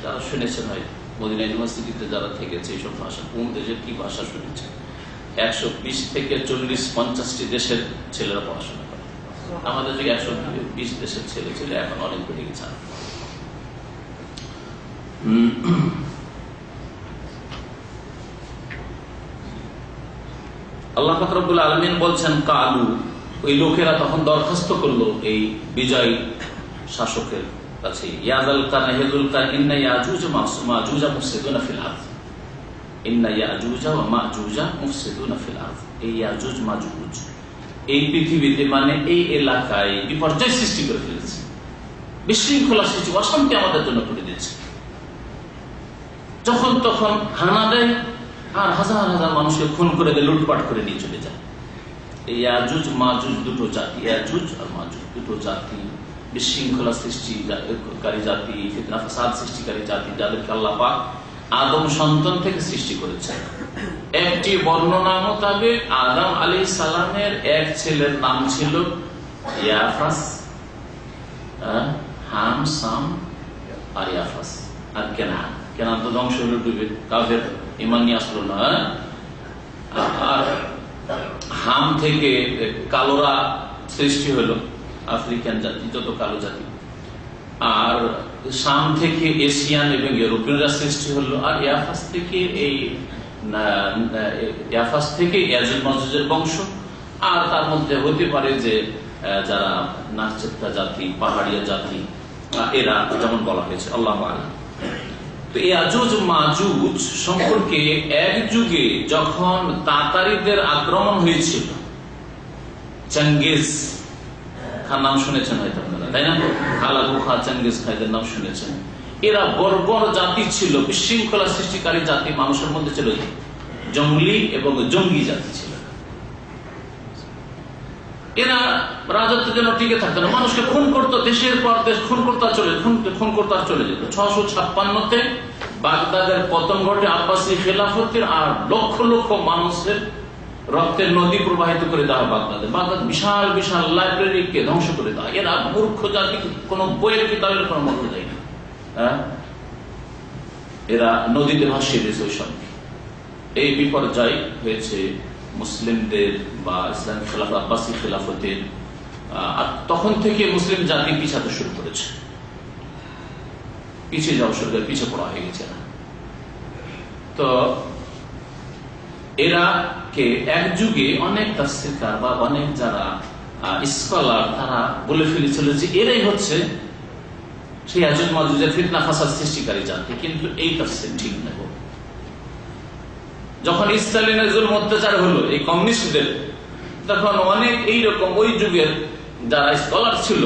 যারা শুনেছেন হয় মদিনা ইউনিভার্সিটিতে যারা থেকেছে, এইসব ভাষা কোন দেশের কি ভাষা শুনেছে, 120 থেকে 40-50টি দেশের ছেলেরা পড়াশোনা করে। আমাদের দিকে 120 দেশের ছেলে ছিল, এখন অনেক বেড়ে গেছে। আল্লাহ পাক রব্বুল আলামিন বলছেন কালু, ওই লোকেরা তখন দরখাস্ত করলো এই বিজয় শাসকের কাছে, ইয়া যুলকারনাইন, হে যুলকারনাইন, ইন্না ইয়াজুজ ওয়া মাজুজ মুফসিদুনা ফিল আরদ, ইন্না ইয়াজুজ ওয়া মাজুজ মুফসিদুনা ফিল আরদ, এই ইয়াজুজ মাজুজ এই পৃথিবীতে, মানে এই এলাকায় বিপর্যয় সৃষ্টি করে ফেলেছে, বিশৃঙ্খলা সৃষ্টি, অশান্তি আমাদের জন্য করে দিয়েছে। যখন তখন হানা দেয় আর হাজার হাজার মানুষকে খুন করে দেয়, লুটপাট করে নিয়ে চলে যায়। এই ইয়াজুজ মাজুজ দুটো জাতি, ইয়াজুজ আর মাজুজ দুটো জাতি, বিশৃঙ্খলা সৃষ্টিকারী জাতি, ফিতনা ফাসাদ সৃষ্টিকারী জাতি, যাদেরকে আল্লাহ পাক আদম সন্তান থেকে সৃষ্টি করেছেন। একটি বর্ণনা মোতাবেক আদম আলাইহিস সালামের এক ছেলের নাম ছিল ইয়াফাস, হাম, সাম আর ইয়াফাস, আর কেনান। কেনান তো ধ্বংস হলো, ডুবে, কাফের, ঈমান নিয়ে আসলো না। আর হাম থেকে কালোরা সৃষ্টি হলো, আফ্রিকান জাতি, যত কালো জাতি। আর শাম থেকে এশিয়ান এবং ইউরোপিয়ানরা সৃষ্টি হলো। আর ইয়াফাস থেকে ইয়াজুজ মাজুজের বংশ। আর তার মধ্যে হতে পারে যে যারা নাকচেপ্টা জাতি, পাহাড়িয়া জাতি, এরা যেমন বলা হয়েছে, আল্লাহু আ'লাম। তো ইয়াজুজ মাজুজ সম্পর্কে এক যুগে যখন তাতারিদের আক্রমণ হয়েছিল, চেঙ্গিজ খান নাম শুনেছেন হয়তো আপনারা, তাই না? হালাকু খা, চেঙ্গিজ খা, এদের নাম শুনেছেন। এরা বর্বর জাতি ছিল, বিশৃঙ্খলা সৃষ্টিকারী জাতি, মানুষের মধ্যে ছিল জঙ্গলি এবং জঙ্গি জাতি ছিল। এরা রাজত্বের জন্য টিকে থাকতো না, মানুষকে খুন করতো, দেশের পর দেশ খুন করতে চলে যেত। 656-তে বাগদাদের পতন ঘটে আব্বাসী খেলাফতের, আর লক্ষ লক্ষ মানুষের রক্তের নদী প্রবাহিত করে দেওয়া বাগদাদ বিশাল বিশাল লাইব্রেরিকে ধ্বংস করে দেওয়া। এরা মূর্খ জাতি, কোন বইয়ের কিতাবের কোন মধ্যে দেয় না। এরা নদীতে ভাসিয়ে দিয়েছে ওই সঙ্গে। এই বিপর্যয় হয়েছে মুসলিমদের বা ইসলামিক খেলাফত, আব্বাসী খেলাফতের। আর তখন থেকে মুসলিম জাতি পিছাতে শুরু করেছে, পিছিয়ে যাওয়া শুরু করে, পিছিয়ে পড়া হয়ে গেছে। তো এরা কে এক যুগে অনেক তাফসীরকার বা অনেক যারা স্কলার তারা বলে ফেলেছিল যে এরাই হচ্ছে সেই ইয়াজুজ মাজুজের ফিতনা ফাসাদ সৃষ্টিকারী জাতি। কিন্তু এই তাফসীর ঠিক না। যখন স্টালিনের জুলম অত্যাচার হলো এই কমিউনিস্টদের, তখন অনেক এইরকম ওই যুগের যারা স্কলার ছিল,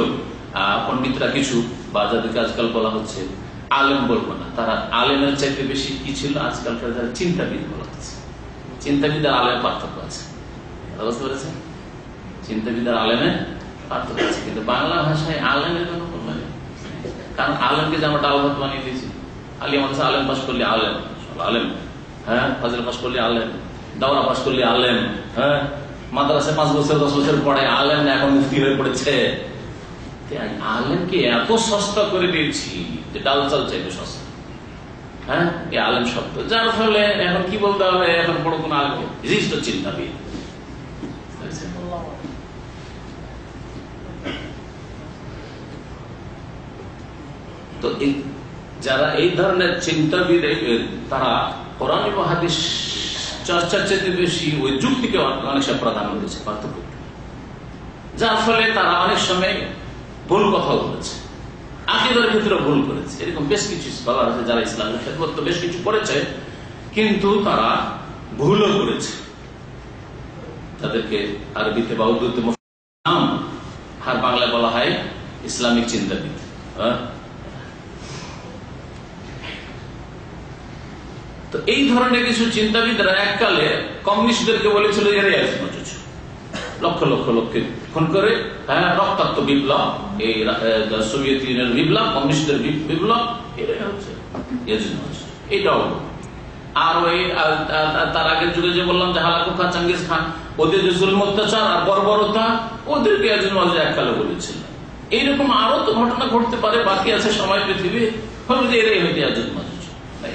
পণ্ডিতরা কিছু, বা যাদেরকে আজকাল বলা হচ্ছে আলেম বলবো না, তারা আলেমের চাইতে বেশি কি ছিল আজকালকার যারা চিন্তাবিদ বলা হচ্ছে। চিন্তাবিদ আর আলেমের পার্থক্য আছে, বুঝতে পেরেছেন? চিন্তাবিদ আর আলেমের পার্থক্য আছে, কিন্তু বাংলা ভাষায় আলেমের কোনো বলবেন, কারণ আলেমকে যেমন ডাল ভাত বানিয়ে দিয়েছি। আলিয়া মাদ্রাসা আলেম পাস করলে আলেম, আলেম, হ্যাঁ, ফাজিল পাস করলে আলেম, দাওরা পাস করলে আলেম, হ্যাঁ, মাদ্রাসায় 5 বছর 10 বছর পড়ে আলেম, এখন মুফতি হয়ে পড়েছে। আলেমকে এত সস্তা করে দিয়েছি যে ডাল চাল চাইবে সস্তা, হ্যাঁ, এই আলেম শব্দ, যার ফলে এখন কি বলতে হবে, এখন বড় কোন আলেম বিশিষ্ট চিন্তাবিদ। তো যারা এই ধরনের চিন্তাবিদ, তারা কোরআন এবং হাদিস চর্চার চেয়ে বেশি ওই যুক্তিকে অনেক সময় প্রাধান্য দিয়েছে, পার্থক্য, যার ফলে তারা অনেক সময় ভুল কথা বলেছে, আকীদার ক্ষেত্রে ভুল করেছে। এরকম বেশ কিছু স্কলার আছে যারা ইসলামের খেদমত তো বেশ কিছু করেছে, কিন্তু তারা ভুলও করেছে। তাদেরকে আরবিতে বা উর্দুতে নাম, আর বাংলায় বলা হয় ইসলামিক চিন্তাবিদ। তো এই ধরনের কিছু চিন্তাবিদরা এককালে কমিউনিস্টদেরকে বলেছিল এরাই ইয়াজুজ মাজুজ, লক্ষ লক্ষ লোককে খুন করে, হ্যাঁ, রক্তাক্ত বিপ্লব, এই সোভিয়েত ইউনিয়নের বিপ্লব, কমিউনিস্টদের বিপ্লব, এটাই হচ্ছে ইয়াজুজ মাজুজ। এটাও আর ওই তার আগের যুগে যে বললাম যে হালাকু খা, চেঙ্গিজ খান, ওদের যে জুলম অত্যাচার আর বর্বরতা, ওদেরকে ইয়াজুজ মাজুজ এককালে বলেছিল। এইরকম আরো তো ঘটনা ঘটতে পারে, বাকি আছে সময়, পৃথিবী, হলো যে এরাই হইতে ইয়াজুজ মাজুজ।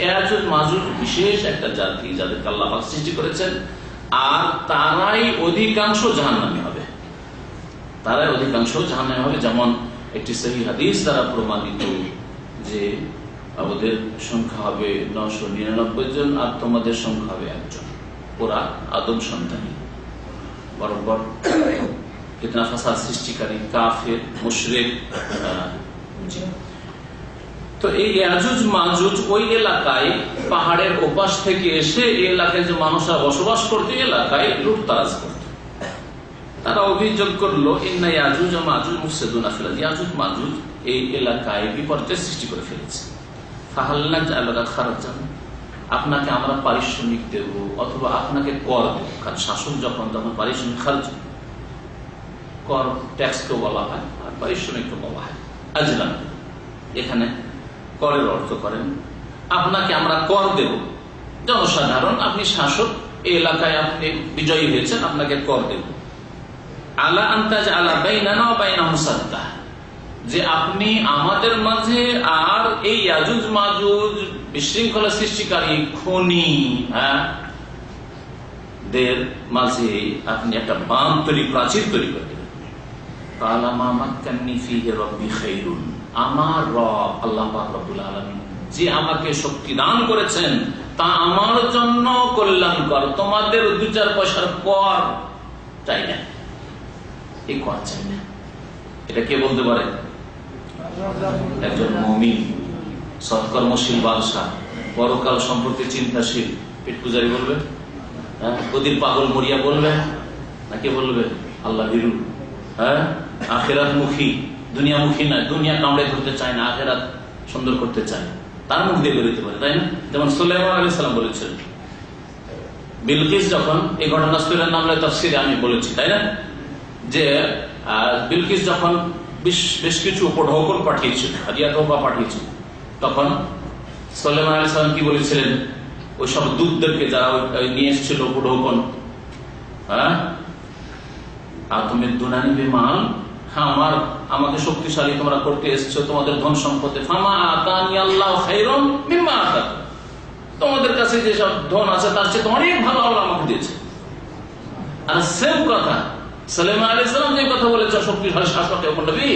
ইয়াজুজ মাজুজ বিশেষ একটা জাতি, যাদেরকে আল্লাহ পাক সৃষ্টি করেছেন, আর তারাই অধিকাংশ জাহান্নামী হবে, তারাই অধিকাংশ জাহান্নামী হবে। যেমন একটি সহিহ হাদিস দ্বারা প্রমাণিত যে ওদের সংখ্যা হবে 999 জন, আর তোমাদের সংখ্যা হবে 1 জন। ওরা আদম সন্তানী, বরাবর ফিতনা ফাসাদ সৃষ্টিকারী, কাফের, মুশরিক। তো এই ইয়াজুজ মাজুজ ওই এলাকায় পাহাড়ের ওপাশ থেকে এসে এই এলাকায় যে মানুষরা বসবাস করতে, এলাকায় লুটতারাজ করত। তারা অভিযোগ করলো ইন্না ইয়াজুজ ওয়া মাজুজ মুফসিদুনা ফিল আরদ, ইয়াজুজ মাজুজ এই এলাকায় বিপর্যয় সৃষ্টি করে ফেলেছে। ফাহাল নাজআলুকা খারাজান, আপনাকে আমরা পারিশ্রমিক দেব অথবা আপনাকে কর দেব। কারণ শাসক যখন, তখন পারিশ্রমিক, খরচ, কর, ট্যাক্সকেও বলা হয় আর পারিশ্রমিককে বলা হয়। আজলান এখানে করের অর্থ করেন, আপনাকে আমরা কর দেব। জনসাধারণ, আপনি শাসক, এই এলাকায় আপনি বিজয়ী হয়েছেন, আপনাকে কর দেব। আলা আনতাজ আলা বাইনানা ওয়া বাইনাহুম সাদ্দা, যে আপনি আমাদের মাঝে আর এই ইয়াজুজ মাজুজ বিশৃঙ্খলা সৃষ্টিকারী খনি, হ্যাঁ, দের মাঝে আপনি একটা বাঁধ তৈরি, প্রাচীর তৈরি করে দেবেন। কালা মা মাক্কান্নী ফীহি রাব্বী খায়রুন, আমার রব আল্লাহ পাক রব্বুল আলামিন যে আমাকে শক্তি দান করেছেন তা আমার জন্য কল্যাণকর, তোমাদের 2-4 পয়সার কর চাই না, এই কর চাই না। এটা কে বলতে পারে? একজন মুমিন, সৎকর্মশীল বাদশা, পরকাল সম্পর্কে চিন্তাশীল পেট পূজারি বলবে, প্রদীপ পাগল মরিয়া বলবে, নাকি বলবে আল্লাহ ভীরু, হ্যাঁ, আখিরাতমুখী, দুনিয়ামুখী না, দুনিয়া কামড়ে ধরতে চায় না, আখিরাত সুন্দর করতে চায়, তার মুখ দিয়ে বেরোতে পারে, তাই না? যেমন সুলাইমান আলাইহিস সালাম বলেছিলেন, বিলকিস যখন, এই ঘটনা সূরার নামে তাফসীরে আমি বলেছি, তাই না, যে বিলকিস যখন বেশ কিছু উপঢৌকন পাঠিয়েছিল, হাদিয়া তোহফা পাঠিয়েছিল, তখন সুলাইমান আলাইহিস সালাম কি বলেছিলেন ওই সব দূতদেরকে, যারা নিয়ে এসেছিল উপঢৌকন, হ্যাঁ, আর তুমি দুনানি বিমাল, আমাকে শক্তিশালী তোমরা করতে এসেছো তোমাদের ধন সম্পদে, ফামা আতানি আল্লাহু খায়রুম মিম্মা আতাকুম, তোমাদের কাছে যে সব ধন আছে তার চেয়ে তোমার অনেক ভালো আল্লাহ আমাকে দিয়েছে। আর সেম কথা সুলাইমান আলাইহিস সালাম যে কথা বলেছে শক্তিশালী শাসক এবং নবী,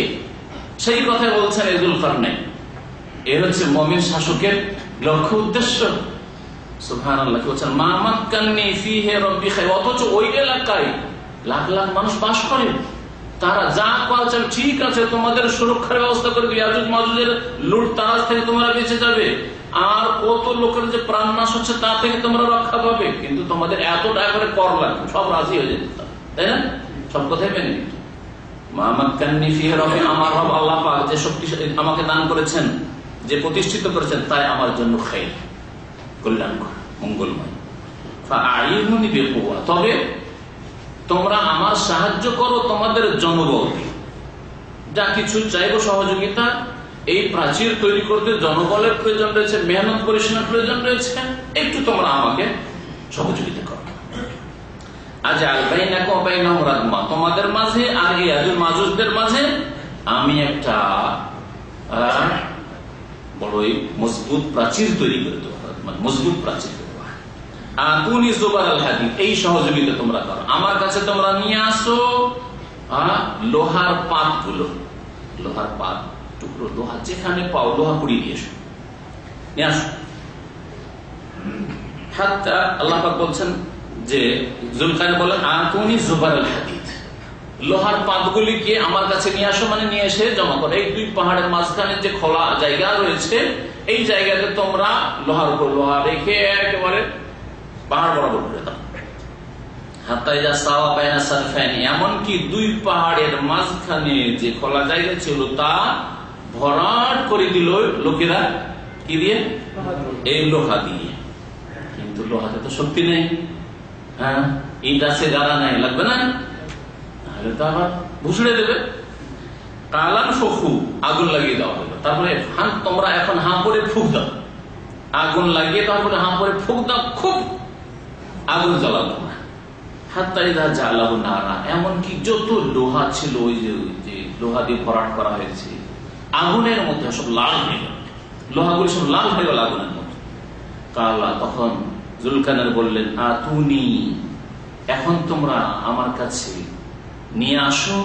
সেই কথাই বলছেন এই যুলকারনাইন। এর হচ্ছে মুমিন শাসকের লক্ষ্য উদ্দেশ্য। সুবহানাল্লাহ, কি বলছেন, মা মাক্কান্নি ফীহি রাব্বি খায়র, অথচ ওই এলাকায় লাখ লাখ মানুষ বাস করে, তারা যা করছে ঠিক আছে, তোমাদের সুরক্ষার ব্যবস্থা করে দিবে, ইয়াজুজ মাজুজের লুট তারাজ থেকে তোমরা বেঁচে যাবে, আর কত লোকের যে প্রাণ নাশ হচ্ছে তা থেকে তোমরা রক্ষা পাবে, কিন্তু তোমাদের এত টাকা করে কর লাগবে, সব রাজি হয়ে যেত, তাই না? সব কথাই মেনে নিত। মা মাক্কান্নি ফীহি রাব্বি, আমার রব আল্লাহ পাক যে শক্তি আমাকে দান করেছেন, যে প্রতিষ্ঠিত করেছেন, তাই আমার জন্য খায়র, কল্যাণকর, মঙ্গলময়। ফাআইনুনি বিকুওয়া, তবে তোমরা আমার সাহায্য করো তোমাদের জনবল, যা কিছু চাইবো সহযোগিতা, এই প্রাচীর তৈরি করতে জনবলের প্রয়োজন রয়েছে, মেহনত পরিশ্রমের প্রয়োজন রয়েছে, একটু তোমরা আমাকে সহযোগিতা করো। আজআল বাইনাকুম ওয়া বাইনাহুম রাদমা, তোমাদের মাঝে আর ইয়াজুজ মাজুজদের মাঝে আমি একটা বড়ই মজবুত প্রাচীর তৈরি করে দেবো, মানে মজবুত প্রাচীর। আতুনি জুবার আল হাদিদ, এই সহযোগিতা তোমরা করো, আমার কাছে তোমরা নিয়ে আসো লোহার পাতগুলো, লোহার পাত টুকরো, লোহা যেখানে পাও লোহা পুড়িয়ে দিয়ে এসো, নিয়ে আসো। হাত্তা আল্লাহ পাক বলছেন যে যুলকারনাইন বলেন আতুনি জুবার আল হাদিদ, লোহার পাতগুলিকে আমার কাছে নিয়ে আসো, মানে নিয়ে এসে জমা করো। এই দুই পাহাড়ের মাঝখানে যে খোলা জায়গা রয়েছে, এই জায়গাতে তোমরা লোহার উপর লোহা রেখে একেবারে পাহাড় বরাবর করে দাও। এমনকি দুই পাহাড়ের মাঝখানে যে খোলা জায়গা ছিল তা ভরাট করে দিল লোকেরা, কি দিয়ে? এই লোহা দিয়ে। কিন্তু লোহাতে তো শক্তি নেই, হ্যাঁ, ইট আছে, গাড়া নাই, লাগবে না, তাহলে তো আবার ভুসড়ে দেবে। কালান ফখু, আগুন লাগিয়ে দেওয়া হলো। তারপরে তোমরা এখন হাঁ করে ফুক দাও, আগুন লাগিয়ে তারপরে হাঁ করে ফুক দাও, খুব আগুন জ্বালাবো না। হাত্তাইদা জ্বালাবো নারা, এমনকি যত লোহা ছিল ওই যে লোহা দিয়ে ভরাট করা হয়েছে আগুনের মধ্যে সব লাল হয়ে গেল, লোহাগুলি সব লাল হয়ে গেল আগুনের মধ্যে। কালা, তখন যুলকারনাইন বললেন আতুনি, এখন তোমরা আমার কাছে নিয়ে আসো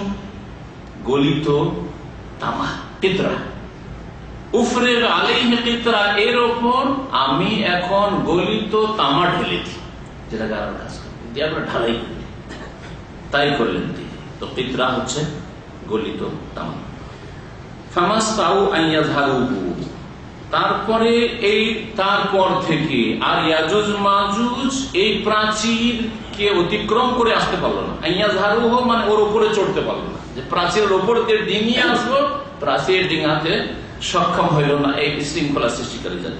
গলিত তামা, কিতরা, উফরিগ আলাইহি কিতরা, এর ওপর আমি এখন গলিত তামা ঢেলে দিই, যেটা গাড়ার কাজ করবে দিয়ে আমরা ঢালাই করি, তাই করলেন দিয়ে। তো কিতরা হচ্ছে গলিত তামা। ফামাস্তাউ আন ইয়াযহারুহু, তারপরে তারপর থেকে আর ইয়াজুজ মাজুজ এই প্রাচীরকে অতিক্রম করে আসতে পারলো না। আন ইয়াযহারুহু মানে ওর উপরে চড়তে পারলো না, যে প্রাচীরের উপর দিয়ে ডিঙিয়ে আসবো, প্রাচীর ডিঙাতে সক্ষম হইল না, এই বিশৃঙ্খলা সৃষ্টিকারী জাতি।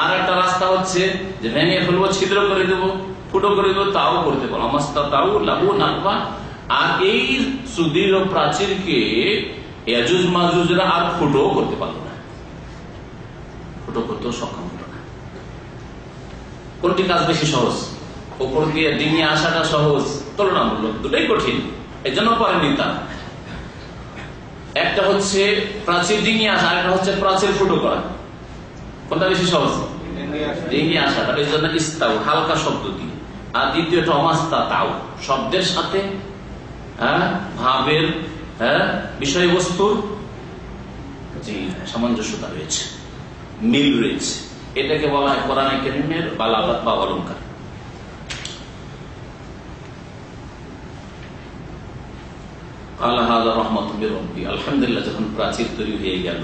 আর একটা রাস্তা হচ্ছে যে ভেঙে ফেলবো, ছিদ্র করে দেবো, ফুটো করে দেবো, তাও করতে পারো। আর এই সুদৃঢ় প্রাচীরকে ইয়াজুজ মাজুজরা আর ফুটো করতে পারলো না, ফুটো করতেও সক্ষম হলো না। কোনটি কাজ বেশি সহজ? উপর দিয়ে ডিঙিয়ে আসাটা সহজ তুলনামূলক, দুটোই কঠিন, এই জন্য পারেনি তারা। একটা হচ্ছে প্রাচীর ডিঙিয়ে আসা, একটা হচ্ছে প্রাচীর ফুটো করা। কোনটা বেশি সহজ? ডিঙিয়ে আসাটা, এই জন্য ইস্তাউ হালকা শব্দ দিয়ে, আর দ্বিতীয়টা অমাস্তা তাও, শব্দের সাথে ভাবের বিষয়বস্তুর যে সামঞ্জস্যতা রয়েছে, মিল রয়েছে, এটাকে বলা হয় কোরআনে কারীমের বালাগাত বা অলংকার। আলহামদুলিল্লাহ, যখন প্রাচীর তৈরি হয়ে গেল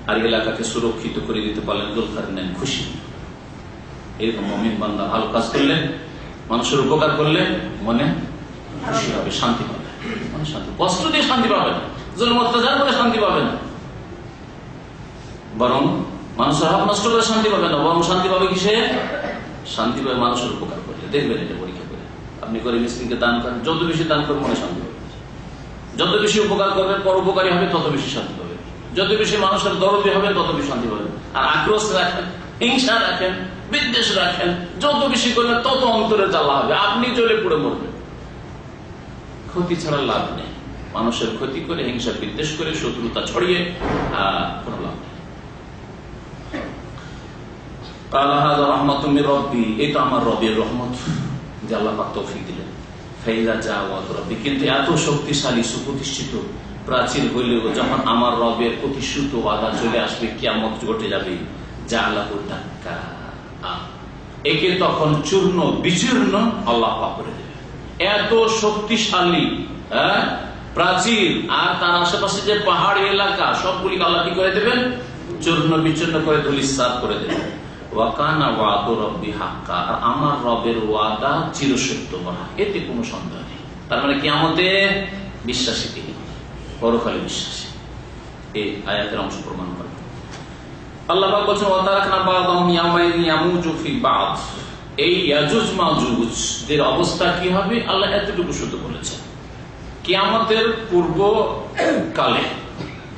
আর এলাকাকে সুরক্ষিত করে দিতে পারলেন যুলকারনাইন, খুশি। এরকম মুমিন বান্দা ভালো কাজ করলে, মানুষের উপকার করলে মনে খুশি হবে, শান্তি পাবে। মানুষ শান্তি, কষ্ট দিয়ে শান্তি পাবে না, জুলুম অত্যাচার করে শান্তি পাবে না, বরং মানুষের হক নষ্ট করে শান্তি পাবে না, বরং শান্তি পাবে কিসে? শান্তি পাবে মানুষের উপকার করলে। দেখবেন এটা পরীক্ষা করে, আপনি গরিব মিসকিনকে দান করেন, যত বেশি দান করবেন মনে শান্তি পাবে, যত বেশি উপকার করবেন পরোপকারী হবে তত বেশি শান্তি পাবে, যত বেশি মানুষের দরদি হবে তত বেশি শান্তি পাবে। আর আক্রোশ রাখেন, হিংসা রাখেন, বিদ্বেষ রাখেন, যত বেশি করবেন তত অন্তরে জ্বালা হবে, আপনি জ্বলে পুড়ে মরবেন। ক্ষতি ছাড়া লাভ নেই, মানুষের ক্ষতি করে, হিংসা বিদ্বেষ করে, শত্রুতা ছড়িয়ে কোনো লাভ নেই। এটা আমার রবের রহমত যে আল্লাহ পাক তৌফিক দিলেন। কিন্তু এত শক্তিশালী সুপ্রতিষ্ঠিত প্রাচীর হইলেও যখন আমার রবের প্রতিশ্রুত ওয়াদা চলে আসবে, কিয়ামত ঘটে যাবে, যা আল্লাহ একে তখন চূর্ণ বিচূর্ণ আল্লাহ পাক করে দেবে। এত শক্তিশালী প্রাচীর আর তার আশেপাশে যে পাহাড়ি এলাকা সবগুলিকে আল্লাহ কি করে দেবেন? চূর্ণ বিচূর্ণ করে ধূলিসাৎ করে দেবেন। ওয়াকানা ওয়াদু রাব্বি হাক্কা, আর আমার রবের ওয়াদা চিরসত্য বলা, এতে কোনো সন্দেহ নেই। তার মানে কিয়ামতে বিশ্বাসী তিনি, পরকালে বিশ্বাসী। এই আয়াতের অংশ প্রমাণ করে। আল্লাহ পাক বলেন ওয়া তারাকনা বা'দাহুম ইয়াওমাইযিন ইয়ামুজু ফি বা'দ, এই ইয়াজুজ মাজুজদের অবস্থা কি হবে আল্লাহ এতটুকু শুধু বলেছেন। কিয়ামতের পূর্ব কালে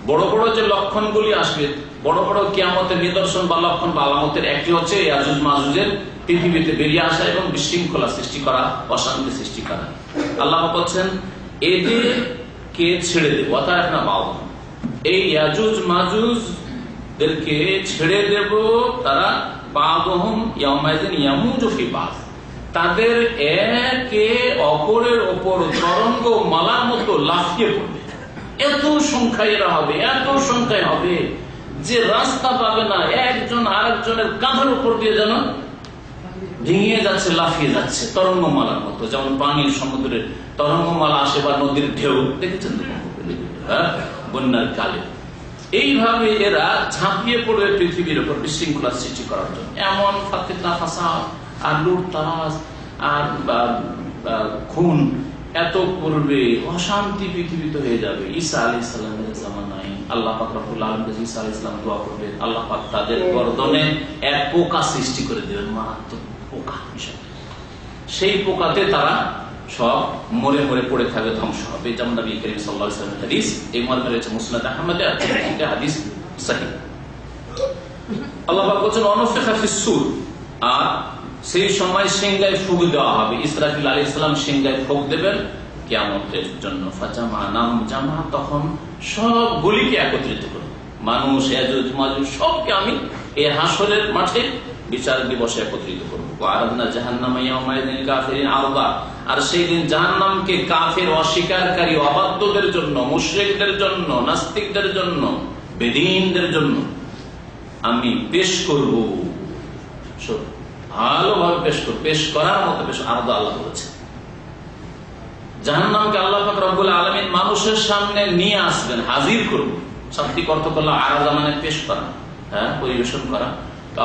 বড় বড় যে লক্ষণগুলি আসবে, বড় বড় কিয়ামতের নিদর্শন বা লক্ষণ বা আলামতের একটি হচ্ছে ইয়াজুজ মাজুজের পৃথিবীতে বেরিয়ে আসা এবং বিশৃঙ্খলা সৃষ্টি করা, অশান্তি সৃষ্টি করা। আল্লাহ বলছেন এদেরকে ছেড়ে দেব, অর্থাৎ না বাবা, এই ইয়াজুজ মাজুজদেরকে ছেড়ে দেব, তারা বাদহুম ইয়াউমাইযিন ইয়ামুজু ফি বা'দ, তাদের একে অপরের ওপর তরঙ্গ মালার মতো লাফিয়ে পড়বে। এত সংখ্যায় এরা হবে, এত সংখ্যায় হবে যে রাস্তা পাবে না, একজন আরেকজনের কাঁধের উপর দিয়ে যেন ভেঙে যাচ্ছে, লাফিয়ে যাচ্ছে তরঙ্গমালার মতো। যেমন পানির সমুদ্রের তরঙ্গমালা আসে বা নদীর ঢেউ দেখেছেন বন্যার কালে, এইভাবে এরা ঝাঁপিয়ে পড়বে পৃথিবীর উপর বিশৃঙ্খলা সৃষ্টি করার জন্য। এমন ফাতনা ফাসাদ আর লুটতারাজ আর খুন এত করবে, অশান্তি পৃথিবীতে হয়ে যাবে। ঈসা আলাইহিস সালামের জামানায় আল্লাহ পাক রব্বুল আলামিন ঈসা আলাইহিস সালাম দোয়া করবেন, আল্লাহ পাক তাদের গর্দনে এক পোকা সৃষ্টি করে দেবেন, মারাত্মক পোকা হিসেবে। সেই পোকাতে তারা সব মরে মরে পড়ে থাকবে, ধ্বংস হবে। যেমন নবী করিম সাল্লাল্লাহু আলাইহি ওয়াসাল্লামের হাদিস, এই মর্মে রয়েছে মুসনাদ আহমদে, হাদিস সহিহ। আল্লাহ পাক বলেন অনুফিখা ফিস সূর, আর সেই সময় সিংহায় ফুঁক দেওয়া হবে। ইসরাফিল আলাইহিস সালাম সিংহায় ফুঁক দেবেন কিয়ামতের জন্য। ফাজামানাহুম জামা, তখন সবগুলিকে একত্রিত করব, মানুষ ইয়াজুজ মাজুজ সবকে আমি এই হাসরের মাঠে বিচার দিবসে একত্রিত করব। ওয়ারাদনা জাহান্নামা ইয়াউমাইযিন কাফিরিন আরদা, আর সেই দিন জাহান্নামকে কাফের, অস্বীকারী, অবাধ্যদের জন্য, মুশরিকদের জন্য, নাস্তিকদের জন্য, বেদীনদের জন্য আমি পেশ করব। ভালোভাবে পেশ করব, পেশ করার মতো পেশ। আরদা আল্লাহ বলেছেন জাহান্নামকে আল্লাহ পাক রব্বুল আলামিন মানুষের সামনে নিয়ে আসবেন, হাজির করব। শাব্দিক অর্থ করলো আরদা মানে পেশ করা, পরিবেশন করা।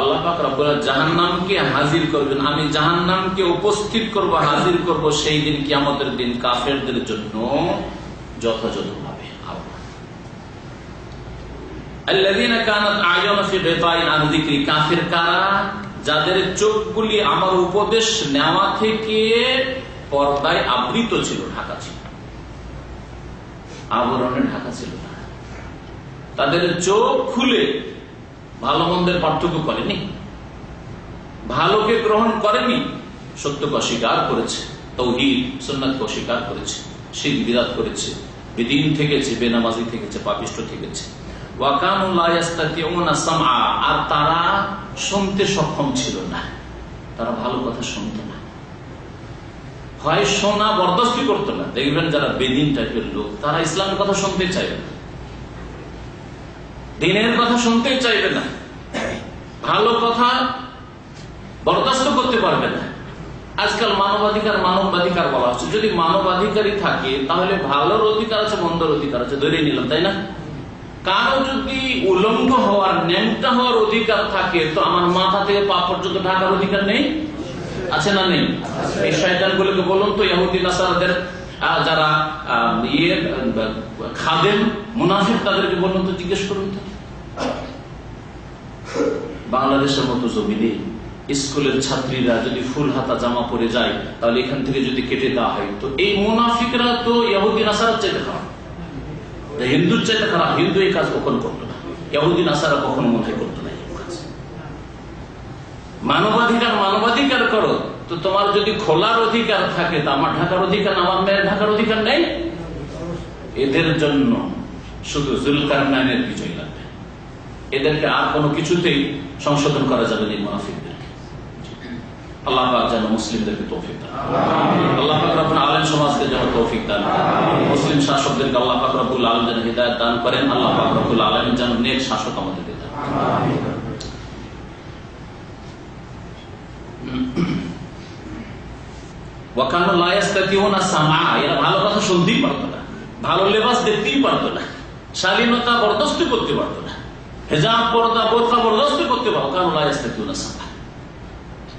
আল্লাহ পাক রব্বুল জাহান্নামকে হাজির করবেন, আমি জাহান্নামকে উপস্থিত করব, হাজির করব সেই দিন, কিয়ামতের দিন, কাফেরদের জন্য যথাযথভাবে। আল্লাযীনা কানাত আ'য়ুনু ফি গিতাইন আন যিকরি, কাফের কারা? যাদের চোখগুলি আমার উপদেশ নেওয়া থেকে পর্দায় আবৃত ছিল, ঢাকা ছিল, আবরণে ঢাকা ছিল না। তাদের চোখ খুলে ভালো মন্দের পার্থক্য করেনি, ভালোকে গ্রহণ করেনি, সত্যকে অস্বীকার করেছে, তাওহীদ সুন্নাতকে অস্বীকার করেছে, শিরক বিদআত করেছে, বেদিন থেকেছে, বেনামাজি থেকেছে, পাপিষ্ঠ থেকেছে। ওয়া কানু লা ইস্তাতিউনা সামআ, আর তারা শুনতে সক্ষম ছিল না, তারা ভালো কথা শুনতো না, হয় শোনা বরদাস্ত করতো না। দেখবেন যারা বেদিন টাইপের লোক, তারা ইসলামের কথা শুনতে চাইবে না, দিনের কথা শুনতে চাইবে না, ভালো কথা বরদাস্ত করতে পারবে না। আজকাল মানবাধিকার বলা হচ্ছে। যদি মানবাধিকারই থাকে তাহলে ভালোর অধিকার আছে, মন্দর অধিকার আছে, ধরে নিলাম, তাই না? কারো যদি উলঙ্গ হওয়ার, ন্যাংটা হওয়ার অধিকার থাকে, তো আমার মাথা থেকে পা পর্যন্ত ঢাকার অধিকার নেই? আছে না নেই? এই শয়তানগুলোকে বলুন তো, ইহুদি নাসারাদের যারা খাদেম মুনাফিক তাদেরকে বলুন তো, জিজ্ঞেস করুন তো। বাংলাদেশের মতো জমিনে স্কুলের ছাত্রীরা যদি ফুল হাতা জামা পরে যায়, তাহলে এখান থেকে যদি কেটে দেওয়া হয়, তো এই মুনাফিকরা তো ইহুদি নাসারার চাইতে খারাপ, হিন্দুর চাইতে খারাপ। হিন্দু এই কাজ কখনো করতো না, ইহুদি নাসারা কখনো মনে করতো না। মানবাধিকার করো, তো তোমার যদি খোলার অধিকার থাকে, তো আমার ঢাকার অধিকার, আমার মেয়ের ঢাকার অধিকার নেই। এদের জন্য শুধু জুলকারনাইনের বিজয় লাগবে, এদেরকে আর কোনো কিছুতেই সংশোধন করা যাবে না। মুনাফিকদেরকে আল্লাহ পাক যেন মুসলিমদেরকে তৌফিক দান, আল্লাহ পাক রব্বুল আলামিন সমাজকে যেন তৌফিক দান করেন, মুসলিম শাসকদেরকে আল্লাহ পাক রব্বুল আলামিন যেন হিদায়াত দান করেন, আল্লাহ পাক রব্বুল আলামিন যেন নেক শাসক আমাদেরকে দান করেন। এরা ভালো কথা শুনতেই পারতো না, ভালো লেবাস দেখতেই পারতো না, শালীনতা বরদাস্ত করতে পারতো না, হেজাব পর্দা বোরকা বরদাস্ত করতে পারতো।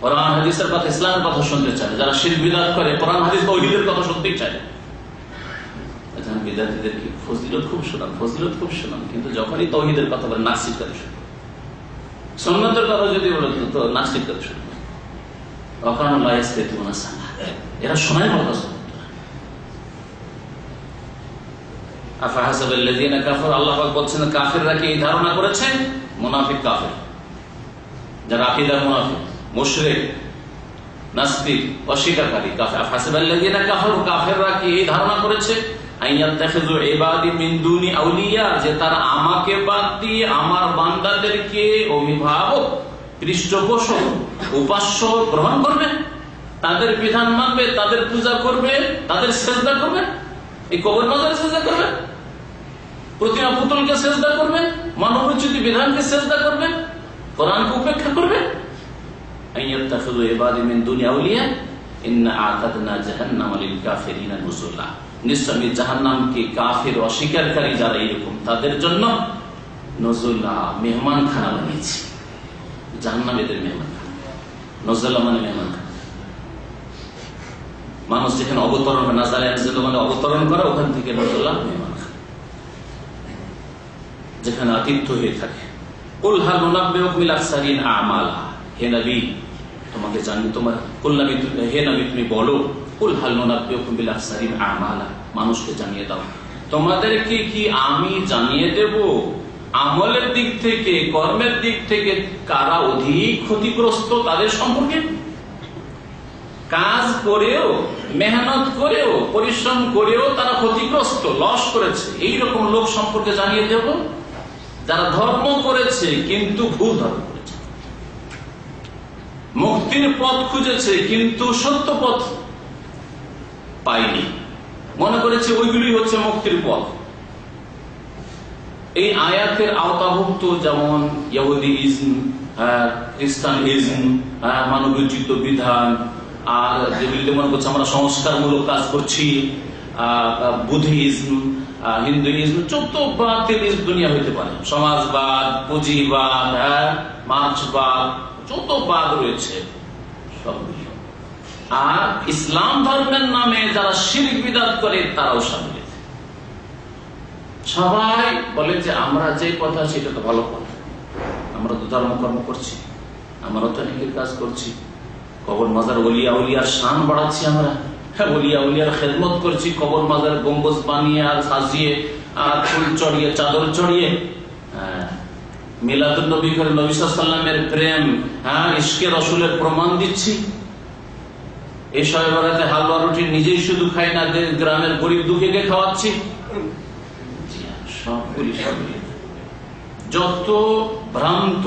কোরআন হাদিসের কথা, ইসলামের কথা শুনতে চায়। যারা শিরক বিদআত করে, কোরআন হাদিস তাওহীদের কথা শুনতেই চায়। বিদআতীদের কি ফজিলত খুব শোনান, কিন্তু যখনই তাওহীদের কথা বলে নাস্তিক করে শুনে, সুন্নাতের কথা যদি বলে তো নাস্তিক করে শুনে। এরা শোনাই বরদাস্ত করত না। আল্লাহ পাক বলছেন, কাফেররা কি এই ধারণা করেছে? মুনাফিক কাফের, যারা আকীদার মুনাফিক, মুশরিক, নাস্তিক, অস্বীকারী কাফের। আফহাসাবাল্লাযীনা কাফারু, কাফেররা কি এই ধারণা করেছে আইয়াত্তাখিযু ইবাদি মিন দুনি আউলিয়া, যে তারা আমাকে বাদ দিয়ে আমার বান্দাদেরকে অভিভাবক, পৃষ্ঠপোষক, উপাস্য গ্রহণ করবে, তাদের বিধান মানবে, তাদের পূজা করবে, তাদের সেজদা করবে, এই কবর মাজারে সেজদা করবে, প্রতিমা পুতুলকে সেজদা করবে, মানবোচিত বিধানকে সেজদা করবে, কোরআনকে উপেক্ষা করবে। আইয়াত্তাখিযু ইবাদি মিন দুনি আউলিয়া ইন্না আ'তাদনা জাহান্নামা লিল কাফিরিনা নুজুলা, নিশ্চয় আমি জাহান্নামকে কাফির অস্বীকারী যারা এরকম তাদের জন্য নুজুলা, মেহমানখানা বানিয়েছি। জাহান্নাম এদের মেহমানখানা, নজলা মানে মেহমানখানা। মানুষ যেখানে অবতরণ হয়, নাজালে মানে অবতরণ করে, ওখান থেকে নজলা মেহমানখানা, যেখানে আতিথ্য হয়ে থাকে। কুল হাল নুনাব্বিউকুম বিল আখসারিন আমালা, হে নবী তোমাকে জানি, তোমার কুল নবী, হে নবী তুমি বলো, কুল হাল নুনাব্বিউকুম বিল আখসারিন আমালা, মানুষকে জানিয়ে দাও তোমাদেরকে কি আমি জানিয়ে দেব আমলের দিক থেকে, কর্মের দিক থেকে কারা অধিক ক্ষতিগ্রস্ত, তাদের সম্পর্কে। কাজ করেও, মেহনত করেও, পরিশ্রম করেও তারা ক্ষতিগ্রস্ত, লস করেছে, এইরকম লোক সম্পর্কে জানিয়ে দেব, যারা ধর্ম করেছে কিন্তু ভুল ধর্ম করেছে, মুক্তির পথ খুঁজেছে কিন্তু সত্য পথ পায়নি, মনে করেছে ওইগুলি হচ্ছে মুক্তির পথ। এই আয়াতের আওতাভুক্ত যেমন ইহুদিজম, খ্রিস্টানিজম, মানবোচিত বিধান, আর যেগুলি মনে করছে আমরা সংস্কারমূলক কাজ করছি, বুদ্ধিজম, হিন্দুইজম, যত বাতিল দুনিয়া হইতে পারে, সমাজবাদ, পুঁজিবাদ, মার্চবাদ, যত বাদ রয়েছে সবগুলি। আর ইসলাম ধর্মের নামে যারা শিরক বিদআত করে তারাও সামিল। সবাই বলে যে আমরা যে পথে আছি এটা তো ভালো পথ, আমরা তো ধর্মকর্ম করছি, আমরা তো নেকির কাজ করছি, কবর মাজার ওলিয়া উলিয়ার শান বাড়াচ্ছি, আমরা ওলিয়া উলিয়ার খেদমত করছি, কবর মাজার গম্বুজ বানিয়ে আর সাজিয়ে আর ফুল চড়িয়ে, চাদর চড়িয়ে, মিলাদুন নবী করে নবী সাল্লাল্লাহু আলাইহি ওয়াসাল্লামের প্রেম, ইশকে রাসূলের প্রমাণ দিচ্ছি। এই শবে বরাতে হালুয়া রুটি নিজেই শুধু খাই না, গ্রামের গরিব দুঃখীকে খাওয়াচ্ছি। যত ভ্রান্ত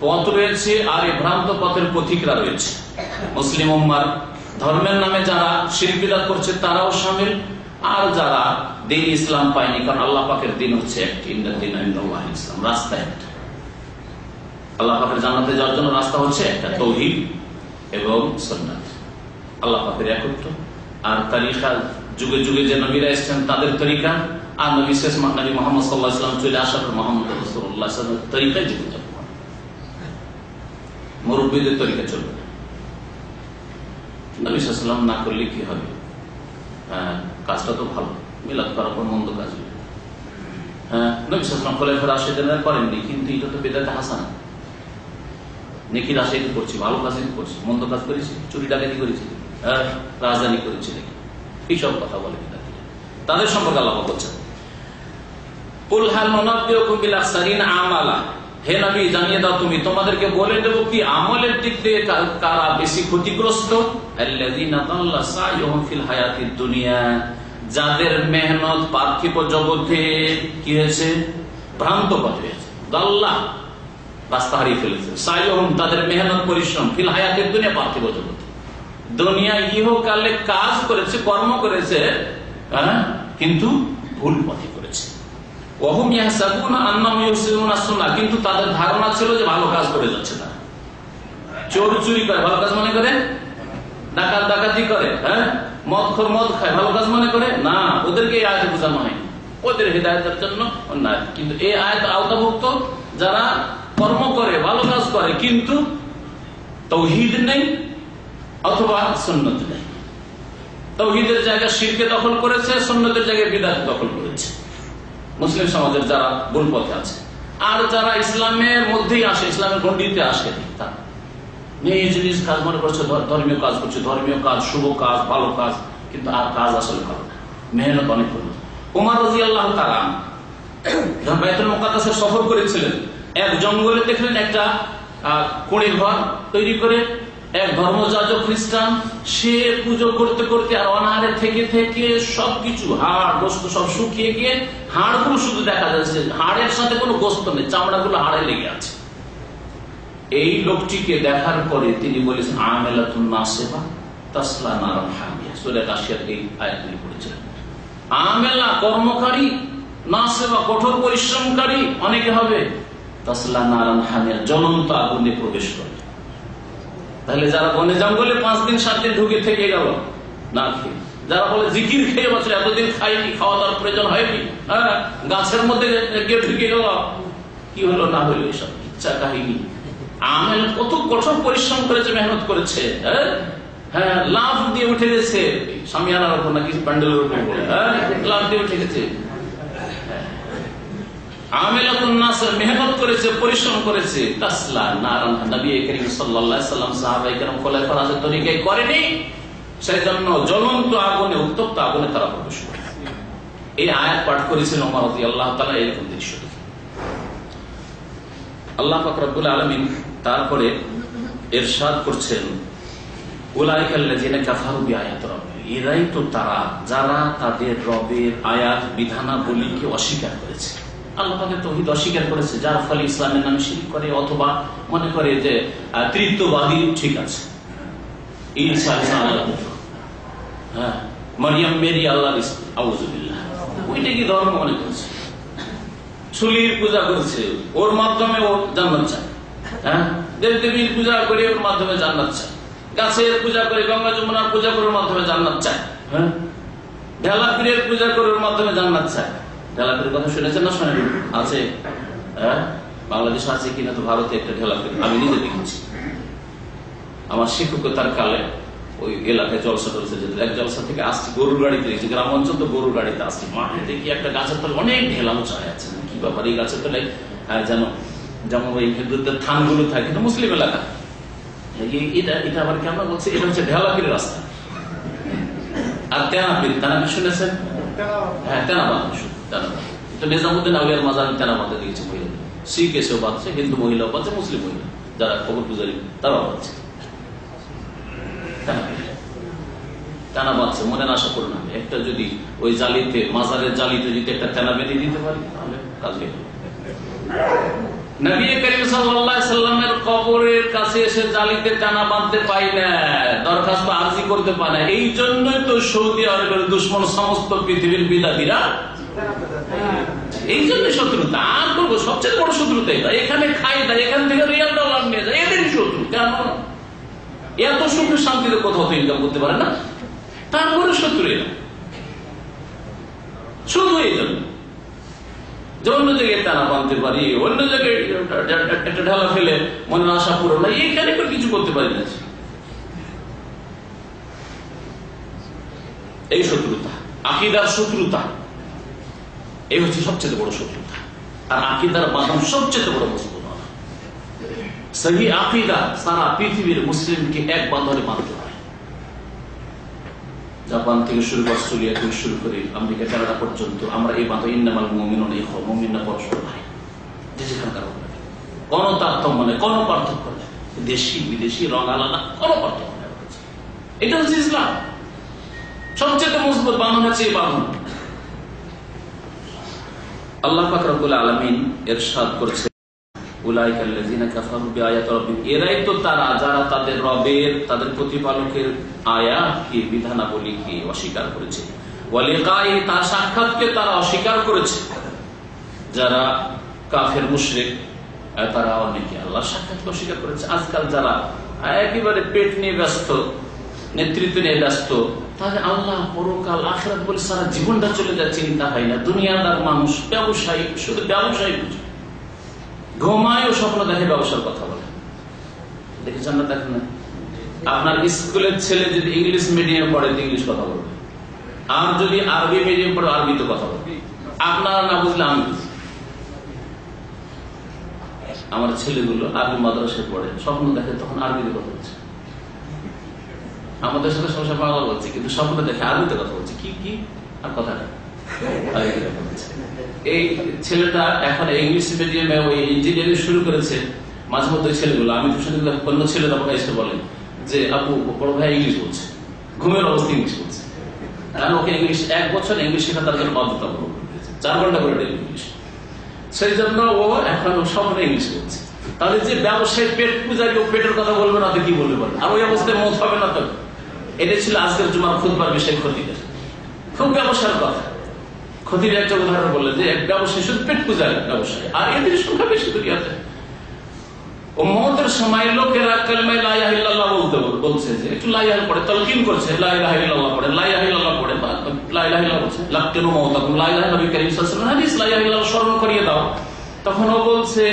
পথ রয়েছে আর এই ভ্রান্ত পথের পথিকরা রয়েছে, মুসলিম উম্মার ধর্মের নামে যারা শিরক বিদআত করছে তারাও শামিল, আর যারা দ্বীন ইসলাম পায়নি, কারণ আল্লাহ পাকের দিন হচ্ছে একটি, ইসলাম রাস্তা একটা, আল্লাহ পাকের জান্নাতে যাওয়ার জন্য রাস্তা হচ্ছে একটা, তাওহীদ এবং সুন্নাত, আল্লাহ পাকের একত্ব। আর তরিকা যুগে যুগে যে নবীরা এসেছেন তাদের তরিকা, আর নবী শেষ নবী মুহাম্মদ সাল্লাল্লাহু আলাইহি ওয়াসাল্লাম চলে আসার পর মুহাম্মদ রাসূলুল্লাহ সাল্লাল্লাহু আলাইহি ওয়াসাল্লামের তরিকায় জীবন যাপন করে, মুরব্বিদের তরিকা চলবে না। নবী সাল্লাল্লাহু আলাইহি ওয়াসাল্লাম না করলে কি হবে? কাজটা তো ভালো, মিলাদ করার পর মন্দ কাজ। নবী সাল্লাল্লাহু আলাইহি ওয়াসাল্লাম খোলাফায়ে রাশিদিনরা করেননি, কিন্তু এটা তো বিদআত হাসানা। নেকির আশায় করছি, ভালো কাজ করছি, মন্দ কাজ করেছি, চুরি ডাকাতি করেছি, রাজধানী করেছি নাকি, এইসব কথা বলে তাদের সম্পর্কে আল্লাহ বলছেন, কুল হাল নুনাব্বিউকুম বিল আখসারিন আমালা, হে নবী জানিয়ে দাও তুমি, তোমাদেরকে বলে দেব কি আমলের দিক থেকে কারা বেশি ক্ষতিগ্রস্ত। আল্লাযীনা দাল্লা সাইয়ুহুম ফিল হায়াতিদ দুনিয়া, যাদের মেহনত পার্থিব জগতে কি হয়েছে, ভ্রান্ত পথে হয়েছে। দাল্লা রাস্তা হারিয়ে ফেলেছে, সাইয়ুহুম তাদের মেহনত পরিশ্রম, ফিল হায়াতিদ দুনিয়া পার্থিব জগতে, দুনিয়ায় ইহকালে কাজ করেছে, কর্ম করেছে, কিন্তু ভুল পথে করেছে। ওয়াহুম ইয়াহসাবুনা আন্নাহুম ইউহসিনুনা সুন্নাহ, কিন্তু তাদের ধারণা ছিল যে ভালো কাজ করে যাচ্ছে না। চোর চুরি করে ভালো কাজ মনে করে, ডাকাত ডাকাতি করে, মদখোর মদ খায় ভালো কাজ মনে করে না। ওদেরকে এই আয়াতে বোঝানো হয়, ওদের হিদায়াতের জন্য না। কিন্তু এই আয়াত আওতাভুক্ত যারা কর্ম করে, ভালো কাজ করে, কিন্তু তাওহীদ নেই অথবা সুন্নাত নেই। তাওহীদের জায়গা শিরকে দখল করেছে, সুন্নতের জায়গায় বিদআত দখল করেছে। মুসলিম সমাজের যারা ভুল পথে আছে, আর যারা ইসলামের মধ্যেই আসে, ইসলামের গণ্ডিতে আসে, তারা নিজ নিজ কাজ মনে করছে ধর্মীয় কাজ করছে, ধর্মীয় কাজ, শুভ কাজ, ভালো কাজ, কিন্তু আর কাজ আসলে ভালো না, মেহনত অনেক হলো। ওমর রাদিয়াল্লাহু তাআলা যখন বাইতুল মুকাদ্দাসের সফর করেছিলেন, এক জঙ্গলে দেখলেন একটা কুঁড়ে ঘর তৈরি করে এক ধর্মযাজক খ্রিস্টান, সে পুজো করতে করতে আর অনাহারে থেকে থেকে সবকিছু হাড় গোস্ত সব শুকিয়ে গিয়ে হাড়গুলো শুধু দেখা যাচ্ছে, হাড়ের সাথে কোনো গোস্ত নেই, চামড়াগুলো হাড়ে লেগে আছে। এই লোকটিকে দেখার পরে তিনি বলেছেন আমেলাতুন নাসিবা তাসলা নারান হামিয়া, সূরা গাশিয়ার এই আয়াতগুলি পড়েছিলেন। আমেলা কর্মকারী, নাসিবা কঠোর পরিশ্রমকারী অনেকে হবে, তাসলা নারান হামিয়া জ্বলন্ত আগুনে প্রবেশ করে। তাহলে যারা বনে জঙ্গলে 5 দিন 7 দিন ঢুকে থেকে গেল না খেয়ে, যারা বলে জিকির খেয়ে বছর এতদিন খাইনি, খাওয়া দাওয়ার প্রয়োজন হয়নি, গাছের মধ্যে গিয়ে ঢুকে গেল, কি হলো না হলো এসব ইচ্ছা কাহিনী। আমেল কত কঠোর পরিশ্রম করেছে, মেহনত করেছে, লাভ দিয়ে উঠে গেছে সামিয়ানার উপর নাকি প্যান্ডেলের উপর, লাভ দিয়ে উঠে গেছে। আমেলাতুন নাসর মেহনত করেছে, পরিশ্রম করেছে, তাসলা নারান। নবী করিম সাল্লাল্লাহু আলাইহি ওয়াসাল্লাম সাহাবায়ে কেরাম খোলাফায়ে রাশিদিন তরিকায় করেনি, সেজন্য জ্বলন্ত আগুনে, উত্তপ্ত আগুনে তারা প্রবেশ করে। এই আয়াত পাঠ করেছেন ওমর রাদিয়াল্লাহু তাআলা। এরকম দৃশ্য আল্লাহ পাক রব্বুল আলামিন তারপরে ইরশাদ করছেন, উলাইকাল্লাযিনা কাফারু বিআয়াতি রাব্বিহিম, এরাই তো তারা যারা তাদের রবের আয়াত বিধানাবলীকে অস্বীকার করেছে। আল্লাহ তাদের তাওহীদ অস্বীকার করেছে, যার ফলে ইসলামের নামে শিরক করে অথবা মনে করে যে তৃতীয়বাদী ঠিক আছে, ঈসা আল্লাহর পুত্র, মারিয়াম মেরি আল্লাহর স্ত্রী, আউযুবিল্লাহ, ওইটা কি ধর্ম মনে করছে। চুলির পূজা করছে, ওর মাধ্যমে ও জান্নাত চায়, দেবদেবীর পূজা করে ওর মাধ্যমে জান্নাত চায়, গাছের পূজা করে, গঙ্গা যমুনার পূজা করে ওর মাধ্যমে জান্নাত চায়, ঢেলাপীরের পূজা করে ওর মাধ্যমে জান্নাত চায়। ঢেলাপীরের কথা শুনেছেন না শোনেন? আছে, বাংলাদেশে আছে কিনা তো ভারতে একটা ঢেলাপীর আমি নিজে দেখেছি। আমার শিক্ষকতার কালে ওই এলাকায় জলসা করেছে, এক জলসা থেকে আসছি গরুর গাড়িতে দেখছি, গ্রাম অঞ্চল তো গরুর গাড়িতে আসছি, মাঠে দেখি একটা গাছের তলায় অনেক ঢেলা উঁচায় আছে। কি ব্যাপার এই গাছের তলায়? যেন যেমন ওই হিন্দুদের থানগুলো থাকে, কিন্তু মুসলিম এলাকা, এটা আবার কেমন বলছে, এটা হচ্ছে ঢেলাপীরের রাস্তা। আর তেনাপীর, তেনাপীর শুনেছেন? হ্যাঁ, তেনাবাদ, এটা নিজামুদ্দিন আউলিয়ার মাজার তেনাবাদে দিয়েছে মহিলাদের। শিখ এসেও বাঁধছে, হিন্দু মহিলাও বাঁধছে, মুসলিম মহিলা যারা কবর পূজারী তারাও বাঁধছে, তেনা বাঁধছে। মনে আশা করুন না, একটা যদি ওই জালিতে, মাজারের জালিতে যদি একটা তেনা বেঁধে দিতে পারি তাহলে কাজ হয়ে গেল। নবী করিম সাল্লাল্লাহু আলাইহি সাল্লামের কবরের কাছে এসে জালিতে টানা বাঁধতে পাই না, দরখাস্ত আরজি করতে পারে না। এই জন্যই তো সৌদি আরবের দুশ্মন সমস্ত পৃথিবীর বিদাতিরা, এই জন্য শত্রুতা। আর বলবো সবচেয়ে বড় শত্রুতা এটা, এখানে খাই দেয়, এখান থেকে রিয়াল ডলার নিয়ে যায়, এদেরই শত্রু। কেন? এত সুখে শান্তিতে কোথাও তো ইনকাম করতে পারে না, তারপরে শত্রু এরা, শুধু এই জন্য যে অন্য জায়গায় টানা বাঁধতে পারি, অন্য জায়গায় একটা ঢালা ফেলে মনের আশা পূরণ না, এইখানে কিছু করতে পারি না। এই শত্রুতা, আকীদার শত্রুতা, এই হচ্ছে সবচেয়ে বড় শত্রুতা। আর আকীদার বাঁধন সবচেয়ে বড় মজবুত হয়। সহি আকীদা সারা পৃথিবীর মুসলিমকে এক বাঁধনে বাঁধতে হয়। জাপান থেকে শুরু করে, অস্ট্রেলিয়া থেকে শুরু করে আমেরিকা, কানাডা পর্যন্ত আমরা এই বাঁধন ইন্নামাল মুমিনুনা ইখওয়া, মুমিনরা পরস্পর ভাই। যে যেখানকার হবে, কোনো তারতম্য নেই, কোনো পার্থক্য নেই, দেশি বিদেশি রং আলাদা, কোনো পার্থক্য নেই। এটা হচ্ছে ইসলাম। সবচেয়ে মজবুত বাঁধন হচ্ছে এই বাঁধন। আল্লাহ পাক রব্বুল আলামিন ইরশাদ করছে, উলাইকাল্লাযিনা কাফারু বিআয়াতি রাব্বিহিম, এরাই তো তারা যারা তাদের রবের, তাদের প্রতিপালকের আয়াতকে, বিধানাবলীকে অস্বীকার করেছে। ওয়া লিকাই, তার সাক্ষাৎকে তারা অস্বীকার করেছে। যারা কাফের মুশরিক তারা অনেকে আল্লাহর সাক্ষাৎকে অস্বীকার করেছে। আজকাল যারা একেবারে পেট নিয়ে ব্যস্ত, নেতৃত্ব নিয়ে ব্যস্ত, তাহলে আল্লাহ, পরকাল, আখিরাত বলে সারা জীবনটা চলে যায়, চিন্তা হয় না। দুনিয়াদার মানুষ, ব্যবসায়ী, শুধু ব্যবসায়ী বুঝে, ঘুমায় ও স্বপ্ন দেখে, ব্যবসার কথা বলে। দেখেছেন না? দেখেন না? আপনার স্কুলের ছেলে যদি ইংলিশ মিডিয়াম পড়ে ইংলিশ কথা বলবে, আর যদি আরবি মিডিয়াম পড়ে আরবিতে কথা বলবে। আপনারা না বুঝলে আমি বুঝি। আমার ছেলেগুলো আরবি মাদ্রাসায় পড়ে, স্বপ্ন দেখে, তখন আরবিতে কথা বলছে। আমাদের সাথে সবসময় বাংলা বলছে, কিন্তু স্বপ্ন দেখে আরবিতে কথা বলছে। কি কি আর কথা নেই। এই ছেলেটা এখন ইংলিশ মিডিয়ামে ওই ইঞ্জিনিয়ারিং শুরু করেছে। মাঝে মধ্যে ছেলেগুলো, আমি অন্য ছেলে তখন এসে বলেন যে আপু, বড় ভাই ইংলিশ বলছে, ঘুমের অবস্থা ইংলিশ বলছে। ওকে ইংলিশ 1 বছর ইংলিশ শেখা তার জন্য বাধ্যতামূলক, 4 ঘন্টা করে ইংলিশ। সেই জন্য ও এখন স্বপ্নে ইংলিশ বলছে। তাহলে যে ব্যবসায়ী, পেট পূজারি, ও পেটের কথা বলবে না তো কি বলবে বলেন? আর ওই অবস্থায় মত হবে না তো? এটাই ছিল আজকের জুমার খুতবার বিষয়, খতিবের। খুব ব্যবসার কথা। খতিব একটা উদাহরণ বললেন যে এক ব্যবসায়ী, শুধু পেট পূজারি ব্যবসায়ী, আর এদের সংখ্যা বেশি দুনিয়াতে। ও মতের সময় লোকেরা কালিমা লা ইলাহা ইল্লাল্লাহ বলছে, যে একটু লা ইলাহা পড়ে, তালকিন করছে, লা ইলাহা ইল্লাল্লাহ পড়ে, লা ইলাহা ইল্লাল্লাহ পড়ে, লা ইলাহা ইল্লাল্লাহ বলছে, লাকিনু মাউতাকুম, লা ইলাহা নবী করিম সাল্লাল্লাহু আলাইহি ওয়াসাল্লাম হাদিস, লা ইলাহা ইল্লাল্লাহ স্মরণ করিয়ে দাও। তখন ও বলছে,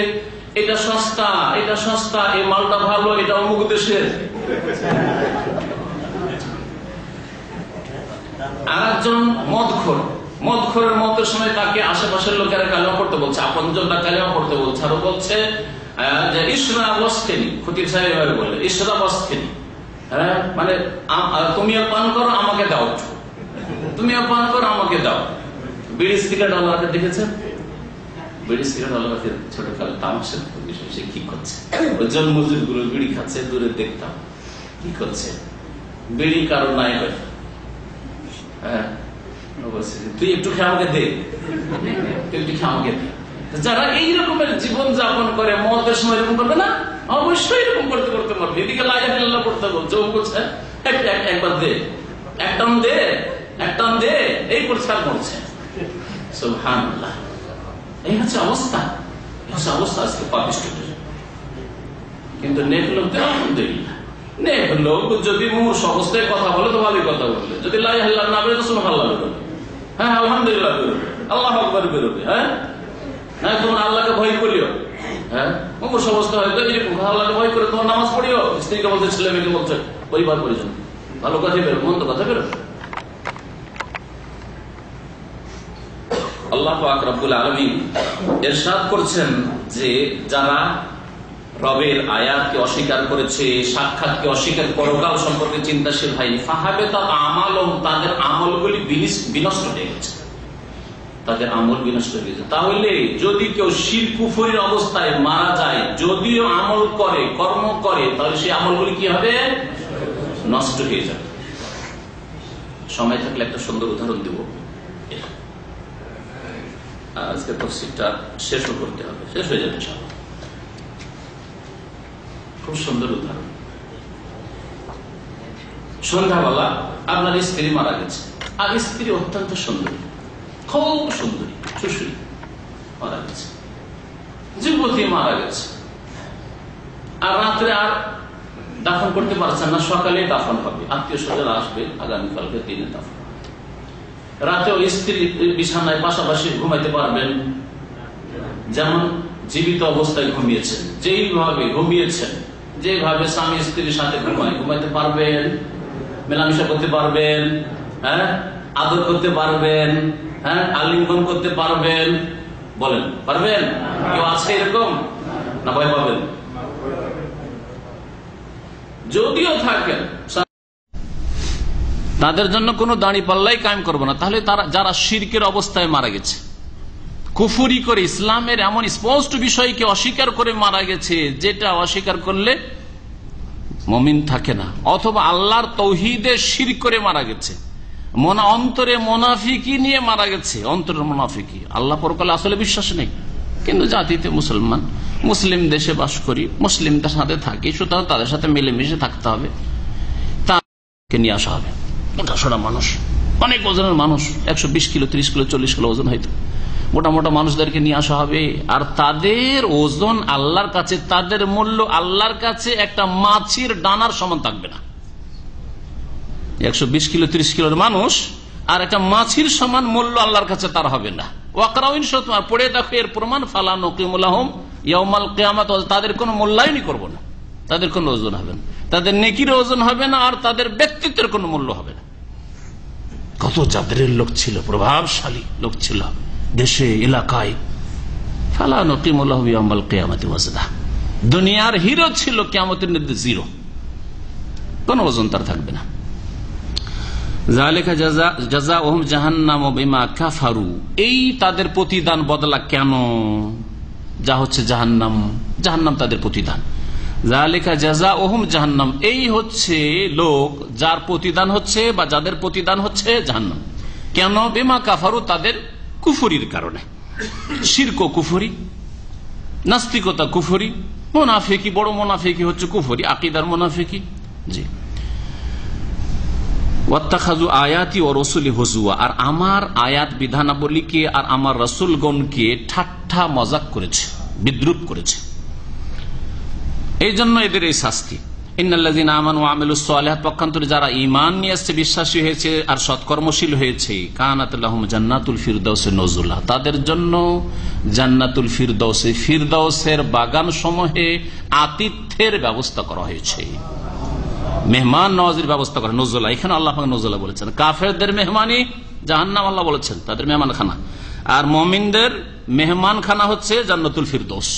এটা সস্তা, এটা সস্তা, এই মালটা ভালো, এটা অমুক দেশের। আর একজন মদখোরের মতের সময় তাকে আশেপাশের লোকেরা কালেমা পড়তে বলছে, আপনজনরা কালেমা পড়তে বলছে। আরো বলছে যে ইশরা বস্তেনি, খতিব সাহেব এভাবে বলে, ইশরা বস্তেনি, হ্যাঁ, মানে তুমিও পান করো, আমাকে দাও, তুমিও পান করো, আমাকে দাও। বিড়ি সিগারেট আল্লাহকে দেখেছেন? বিড়ি সিগারেট আল্লাহকে ছোটকালে তামাশার বিষয়, সে কি করছে? ওজন মজুর গুলো বিড়ি খাচ্ছে, দূরে দেখতাম কি করছে। বিড়ি কারো নাই হয়, হ্যাঁ, তুই একটু খেয়ে আমাকে দে, তুই একটু খেয়ে আমাকে দে। যারা এই রকমের জীবন যাপন করে, মদের সময় এরকম করবে না? অবশ্যই এরকম করতে করতে মরবে। এদিকে লা ইলাহা ইল্লাল্লাহ পড়তে বলছে, ও বলছে একবার দে, একটান দে, একটান দে, এই করছে আর মরছে। সুবহানাল্লাহ। এই হচ্ছে অবস্থা, অবস্থা আজকে পাপিষ্ঠদের। কিন্তু নেক লোকদের আলহামদুলিল্লাহ, নেক লোক যদি মূর্খ অবস্থায় কথা বলে তো ভালোই কথা বলবে, যদি লা ইলাহা ইল্লাল্লাহ না বলে তো সুবহানাল্লাহ বেরোবে, হ্যাঁ আলহামদুলিল্লাহ বেরোবে, আল্লাহু আকবার বেরোবে। হ্যাঁ, না তোমরা আল্লাহকে ভয় করিও। হ্যাঁ, মূর্খ অবস্থা হয়তো এরকম, আল্লাহকে ভয় করে তোমার নামাজ পড়িও, স্ত্রীকে বলছে, ছেলে মেয়েকে বলছে, পরিবার পরিজন, ভালো কথা বেরোবে, মন্দ কথা বেরোবে। আল্লাহ পাক রব্বুল আলামিন ইরশাদ করছেন যে যারা রবের আয়াতকে অস্বীকার করেছে, সাক্ষাৎকে অস্বীকার, পরকাল সম্পর্কে চিন্তাশীল হয়নি, ফাহাবাতা আমালুহুম, তাদের আমলগুলি বিনষ্ট হয়ে গেছে, তাদের আমল বিনষ্ট হয়ে গেছে। তাহলে যদি কেউ শিরক কুফরির অবস্থায় মারা যায়, যদিও আমল করে, কর্ম করে, তাহলে সেই আমলগুলি কি হবে? নষ্ট হয়ে যাবে। সময় থাকলে একটা সুন্দর উদাহরণ দেব। আজকে তফসিরটা শেষও করতে হবে, শেষ হয়ে যাবে সব। খুব সুন্দর উদাহরণ। সন্ধ্যাবেলা আপনার স্ত্রী মারা গেছে, আর স্ত্রী অত্যন্ত সুন্দরী, খুব সুন্দরী, সুশ্রী মারা গেছে, যুবতী মারা গেছে। আর রাত্রে আর দাফন করতে পারছেন না, সকালে দাফন হবে, আত্মীয় স্বজন আসবে, আগামীকালকে দিনে দাফন। রাতেও স্ত্রী বিছানায় পাশাপাশি ঘুমাইতে পারবেন, যেমন জীবিত অবস্থায় ঘুমিয়েছেন, যেইভাবে ঘুমিয়েছেন, যেভাবে স্বামী স্ত্রীর সাথে ঘুমাইতে পারবেন, মেলামেশা করতে পারবেন, হ্যাঁ, আদর করতে পারবেন, হ্যাঁ, আলিঙ্গন করতে পারবেন? বলেন, পারবেন? কেউ আছে এরকম? না ভয় পাবেন? যদিও থাকেন তাদের জন্য কোনো দাঁড়ি পাল্লাই কায়েম করবো না। তাহলে তারা যারা শিরকের অবস্থায় মারা গেছে, কুফরি করে, ইসলামের এমন স্পষ্ট বিষয়কে অস্বীকার করে মারা গেছে যেটা অস্বীকার করলে মুমিন থাকে না, অথবা আল্লাহর তৌহিদে শিরক করে মারা গেছে, অন্তরে মুনাফিকি নিয়ে মারা গেছে, অন্তরের মুনাফিকি, আল্লাহ পরকালে আসলে বিশ্বাস নেই, কিন্তু জাতিতে মুসলমান, মুসলিম দেশে বাস করি, মুসলিমদের সাথে থাকি, সুতরাং তাদের সাথে মিলেমিশে থাকতে হবে, তাকে নিয়ে আসা হবে। মোটাসোটা মানুষ, অনেক ওজনের মানুষ, 120 কিলো, 30 কিলো, 40 কিলো ওজন, হয়তো মোটা মোটা মানুষদেরকে নিয়ে আসা হবে। আর তাদের ওজন আল্লাহর কাছে, তাদের মূল্য আল্লাহর কাছে একটা মাছির ডানার সমান থাকবে না। 120 কিলো 30 কিলোর মানুষ আর একটা মাছির সমান মূল্য আল্লাহর কাছে তার হবে না। ওয়াকরাউন তোমার পড়ে দেখো এর প্রমাণ, ফালা নুকিমুলাহুম ইয়াউমাল কিয়ামাত, তাদের কোনো মূল্যায়নই করবো না, তাদের কোনো ওজন হবে না, তাদের নেকির ওজন হবে না, আর তাদের ব্যক্তিত্বের কোনো মূল্য হবে না। কত জাদরের লোক ছিল, প্রভাবশালী লোক ছিল দেশে, এলাকায়, ফালা নুকিমুলাহুম ইয়াউমাল কিয়ামাতি ওয়াজনা। দুনিয়ার হিরো ছিল, কিয়ামতের নির্দেশ জিরো, কোন ওজন তার থাকবে না। জালিকা জাযাউহুম জাহান্নামু বিমা কাফারু, এই তাদের প্রতিদান বদলা কেন, যা হচ্ছে জাহান্নাম, জাহান্নাম তাদের প্রতিদান। জালিকা জাযাউহুম জাহান্নাম, এই হচ্ছে লোক যার প্রতিদান হচ্ছে বা যাদের প্রতিদান হচ্ছে জাহান্নাম। কেন? বিমা কাফারু, তাদের কুফরির কারণে। শিরক কুফরি, নাস্তিকতা কুফরি, মুনাফিকি, বড় মুনাফিকি হচ্ছে কুফরি, আকীদার মুনাফিকি। জি, ওয়াত্তাখাযু আয়াতি ওয়া রাসূলি হুজুয়া, আর আমার আয়াত বিধানাবলীকে আর আমার রাসূলগণকে ঠাট্টা মজাক করেছে, বিদ্রূপ করেছে, এই জন্য এদের এই শাস্তি। ইন্নাল্লাযীনা আমানু ওয়া আমিলুস সালিহাত, পক্ষান্তরে যারা ঈমান নিয়ে এসেছে, বিশ্বাসী হয়েছে আর সৎকর্মশীল হয়েছে, কানাত লাহুম জান্নাতুল ফিরদাউস নুজুলা, তাদের জন্য জান্নাতুল ফিরদাউস, ফিরদাউসের বাগান সমূহে আতিথ্যের ব্যবস্থা করা হয়েছে, মেহমান নওয়াজির ব্যবস্থা করে। নজুলা, এখানে আল্লাহ পাক নজুলা বলেছেন। কাফেরদের মেহমানি জাহান্নাম আল্লাহ বলেছেন, তাদের মেহমান খানা, আর মুমিনদের মেহমান খানা হচ্ছে জান্নাতুল ফিরদৌস।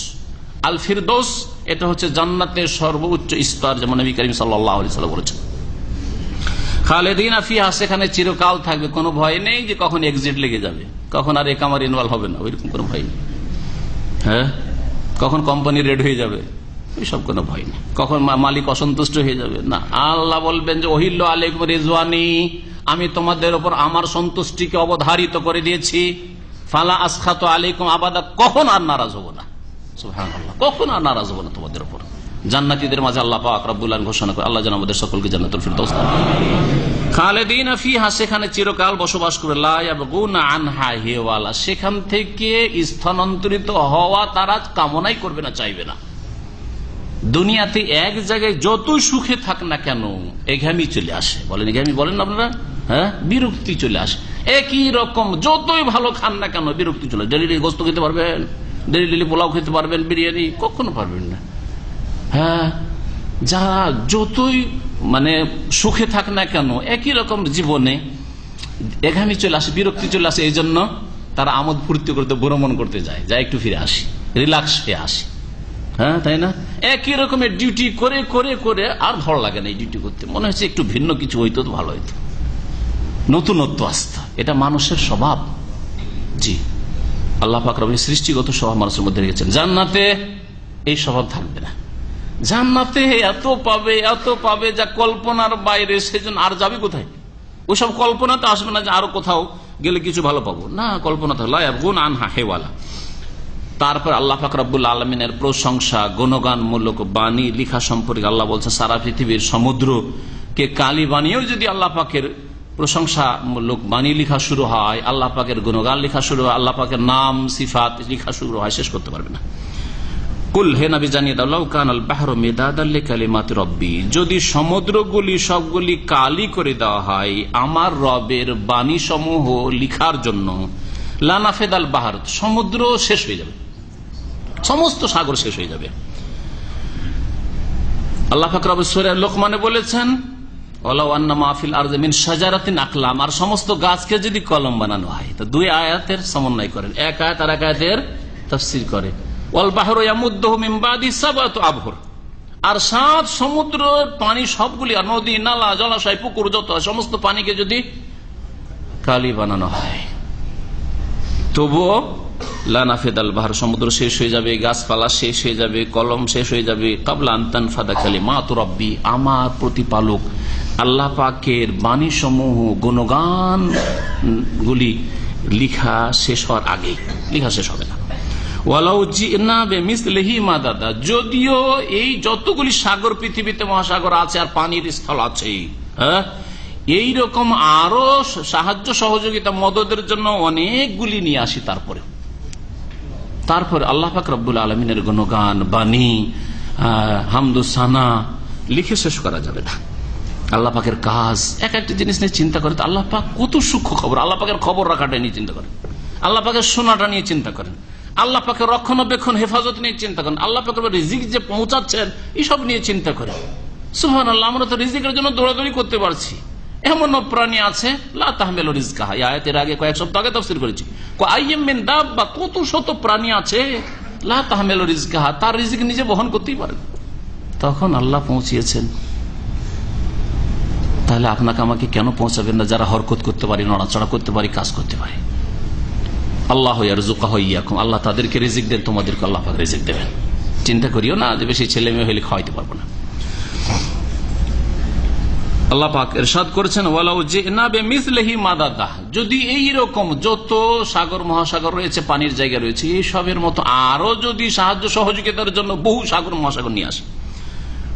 আল ফিরদৌস এটা হচ্ছে জান্নাতের সর্বোচ্চ স্তর, যেমন নবী করিম সাল্লাল্লাহু আলাইহি ওয়াসাল্লাম বলেছেন। খালিদিনা ফিহা, সেখানে চিরকাল থাকবে, কোনো ভয় নেই যে কখন এক্সিট লেগে যাবে, কখন আর একামার ইনভলভ হবে না, ওইরকম কোনো ভয় নেই। হ্যাঁ, কখন কোম্পানি রেড হয়ে যাবে, এইসব কোনো ভয় নেই, কখন মালিক অসন্তুষ্ট হয়ে যাবে না। আল্লাহ বলবেন যে ওহিল্লু আলাইকুম রিজওয়ানি, আমি তোমাদের উপর আমার সন্তুষ্টিকে অবধারিত করে দিয়েছি, ফালা আসখাতু আলাইকুম আবাদা, কখন আর নারাজ হব না, সুবহানাল্লাহ, কখন আর নারাজ হব না তোমাদের উপর। জান্নাতীদের মাঝে আল্লাহ পাক রব্বুল আলামিন ঘোষণা করে, আল্লাহ যেন আমাদের সকলকে জান্নাতুল ফিরদাউস দান করেন। খালিদিনা ফিহা, সেখানে চিরকাল বসবাস করে, লা ইয়াবগুনা আনহা হিওয়ালা, সেখান থেকে স্থানান্তরিত হওয়া তারা কামনাই করবে না, চাইবে না। দুনিয়াতে এক জায়গায় যত সুখে থাক না কেন এঘামি চলে আসে, বলেন এঘামি, বলেন আপনারা, হ্যাঁ, বিরক্তি চলে আসে। একই রকম যতই ভালো খান না কেন বিরক্তি চলে আসে। ডেলি ডেলি গোস্ত খেতে পারবেন, ডেলি ডেলি পোলাও খেতে পারবেন, বিরিয়ানি কখনো পারবেন না। হ্যাঁ, যারা যতই মানে সুখে থাক না কেন একই রকম জীবনে এঘামি চলে আসে, বিরক্তি চলে আসে, এই জন্য তারা আমোদ ফুর্তি করতে, ভ্রমণ করতে যায়, একটু ফিরে আসি, রিল্যাক্স হয়ে আসি। হ্যাঁ, তাই না? একই রকমের ডিউটি করে করে করে আর ভালো লাগে না এই ডিউটি করতে, মনে হচ্ছে একটু ভিন্ন কিছু হইতো তো ভালো হইতো, নতুনত্ব আসতো। এটা মানুষের স্বভাব। জি, আল্লাহ পাক রব্বুল সৃষ্টিগত স্বভাব মানুষের মধ্যে রেখেছেন। জান্নাতে এই স্বভাব থাকবে না। জান্নাতে এত পাবে যা কল্পনার বাইরে, সেজন্য আর যাবে কোথায়? ওইসব কল্পনা তো আসবে না যে আরো কোথাও গেলে কিছু ভালো পাবো, না, কল্পনা তো লা ইয়াবগুন আনহা হিওয়ালা। তারপর আল্লাহ পাক রব্বুল আলামিনের প্রশংসা, গুণগানমূলক বাণী লিখা সম্পর্কে আল্লাহ বলছে, সারা পৃথিবীর সমুদ্রকে কালি বানিয়েও যদি আল্লাহ পাকের প্রশংসামূলক বাণী লিখা শুরু হয়, আল্লাহ পাকের গুণগান লিখা শুরু হয়, আল্লাহ পাকের নাম সিফাত লিখা শুরু হয়, শেষ করতে পারবে না। কুল, হে নবী জানিয়ে দাও, লাউ কানাল বাহরু মিদাদাল লিকালিমাতি রব্বি, যদি সমুদ্রগুলি সবগুলি কালি করে দেওয়া হয় আমার রবের বাণী সমূহ লিখার জন্য, লানাফেদাল বাহর, সমুদ্র শেষ হয়ে যাবে, সমস্ত সাগর শেষ হয়ে যাবে। আল্লাহ পাক রব্বুল সূরা লোকমানে বলেছেন, আর সমস্ত গাছকে যদি কলম বানানো হয়, তো দুই আয়াতের সমন্বয় করেন, এক আয়াত আর এক আয়াতের তাফসীর করে। ওয়াল বাহরু ইয়ামুদ্দুহু মিন বাদি সাবআতু আবহুর, আর 7 সমুদ্র পানি সবগুলি, আর নদী নালা জলাশয় পুকুর যত সমস্ত পানিকে যদি কালি বানানো হয়, তবুও লা নাফিদাল বাহর, সমুদ্র শেষ হয়ে যাবে, গাছপালা শেষ হয়ে যাবে, কলম শেষ হয়ে যাবে, কাবলা আন তানফাদা কালিমাতু রাব্বি, আমার প্রতিপালক আল্লাহ পাকের বাণী সমূহ গুণগান গুলি লিখা শেষ হওয়ার আগে, লিখা শেষ হবে না। ওয়ালাউ জিনা বিমিসলিহি মাদাদা, যদিও এই যতগুলি সাগর পৃথিবীতে মহাসাগর আছে আর পানির স্থল আছে, হ্যাঁ, এইরকম আরো সাহায্য সহযোগিতা মদদের জন্য অনেকগুলি নিয়ে আসি, তারপরে আল্লাহ পাক রব্বুল আলমিনের গুণগান বাণী হামদুসানা লিখে শেষ করা যাবে না। আল্লাহ পাকের কাজ, এক একটা জিনিস নিয়ে চিন্তা করে, আল্লাহ পাক কত সূক্ষ্ম খবর, আল্লাহ পাকের খবর রাখাটা নিয়ে চিন্তা করেন, আল্লাহ পাকের শোনাটা নিয়ে চিন্তা করেন, আল্লাহ পাকের রক্ষণাবেক্ষণ হেফাজত নিয়ে চিন্তা করেন, আল্লাহ পাকের রিজিক যে পৌঁছাচ্ছেন এইসব নিয়ে চিন্তা করেন। সুবহানাল্লাহ, আমরা তো রিজিকের জন্য দৌড়াদৌড়ি করতে পারছি, এমন প্রাণী আছে লা তাহমিলু রিজকাহা, এই আয়াতের আগে কয়েক সপ্তাহ আগে তাফসীর করেছি, আইয়াম মিন দাব্বা, কত শত প্রাণী আছে লা তাহমিলু রিজকাহা, তার রিজিক নিজে বহন করতেই পারে। তখন আল্লাহ পৌঁছিয়েছেন, তাহলে আপনাকে আমাকে কেন পৌঁছাবেন না, যারা হরকত করতে পারি, নড়াচড়া করতে পারি, কাজ করতে পারি। আল্লাহ ইয়ারযুকুহু ইয়াকুম, আল্লাহ তাদেরকে রিজিক দেন, তোমাদেরকে আল্লাহ পাক রিজিক দেবেন। চিন্তা করিও না যে বেশি ছেলে মেয়ে হইলে খাওয়াইতে পারবো না। আল্লাহ পাক ইরশাদ করেছেন, ওয়ালাউ জিনা বিমিসলিহি মাদাদা, যদি এই রকম যত সাগর মহাসাগর রয়েছে, পানির জায়গা রয়েছে, এই সবের মতো আরো যদি সাহায্য সহযোগিতার জন্য বহু সাগর মহাসাগর নিয়ে আসে।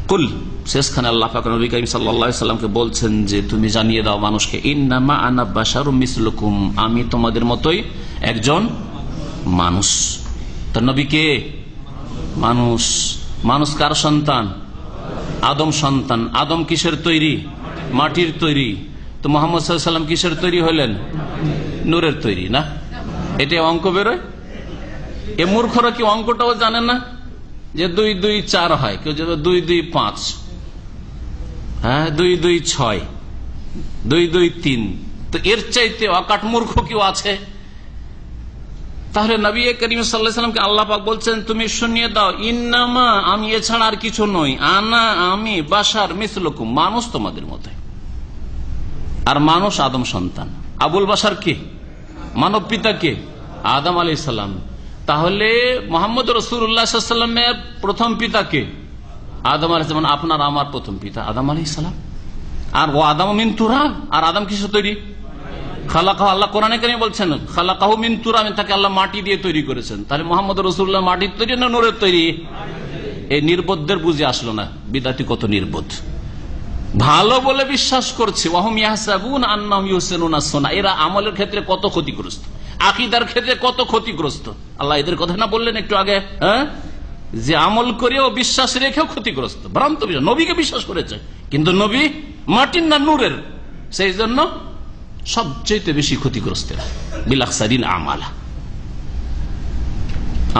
কুল, শেষখানে আল্লাহ পাক নবী করিম সাল্লাল্লাহু আলাইহি সাল্লামকে বলছেন যে তুমি জানিয়ে দাও মানুষকে, ইন্নামা আনা বাশারুম মিসলুকুম, আমি তোমাদের মতোই একজন মানুষ। তো নবী কে? মানুষ। মানুষ কার সন্তান? আদম সন্তান। আদম কিসের তৈরি? মাটির তৈরি। তো মুহাম্মদ সাল্লাল্লাহু আলাইহি সাল্লাম কিসের তৈরি হলেন? নূরের তৈরি। না, এটা অঙ্ক বেরোয়। এ মূর্খরা কি অঙ্কটাও জানে না যে 2 2 4 হয়, কেউ যে 2 2 5, হ্যাঁ 2 2 6, 2 2 3। তো এর চাইতে অকাট মূর্খ কেউ আছে? তাহলে নবী করিম সাল্লাল্লাহু আলাইহি সাল্লামকে আল্লাহ পাক বলছেন তুমি শুনিয়ে দাও, ইন্নামা, আমি এছাড়া আর কিছু নই, আনা, আমি, বাশার মিসলুকুম, মানুষ তোমাদের মতো। আর মানুষ আদম সন্তান। আবুল বাশার কে? মানব পিতা কে? আদম আলাইহিস সালাম। তাহলে মুহাম্মদ রাসূলুল্লাহ সাল্লাল্লাহু আলাইহি সাল্লামের প্রথম পিতা কে? আদম আলাইহিস সালাম। আপনার আমার প্রথম পিতা আদম আলাইহিস সালাম। আর ও আদম মিন তুরাব, আর আদম কিসে তৈরি? খালাকাহু, আল্লাহ কোরআনে কারিমে বলছেন খালাকাহু মিন তুরাব, তাকে আল্লাহ মাটি দিয়ে তৈরি করেছেন। তাহলে মুহাম্মদ রাসূলুল্লাহ মাটির তৈরি না নূরের তৈরি? এই নির্বোধদের বুঝে আসলো না, বিদাতি কত নির্বোধ। ভালো বলে বিশ্বাস করছে, ওয়াহুম ইয়াহসাবুন আন্নাহুম ইউহসিনুনা সুন্নাহ, এরা আমলের ক্ষেত্রে কত ক্ষতিগ্রস্ত, আকীদার ক্ষেত্রে কত ক্ষতিগ্রস্ত। আল্লাহ এদের কথা না বললেন একটু আগে, হ্যাঁ, যে আমল করেও বিশ্বাস রেখেও ক্ষতিগ্রস্ত, ভ্রান্ত বিশ্বাস। নবীকে বিশ্বাস করেছে, কিন্তু নবী মাটির না নূরের, সেই জন্য সবচেয়ে বেশি ক্ষতিগ্রস্ত। বিলাখসারিন আমালা,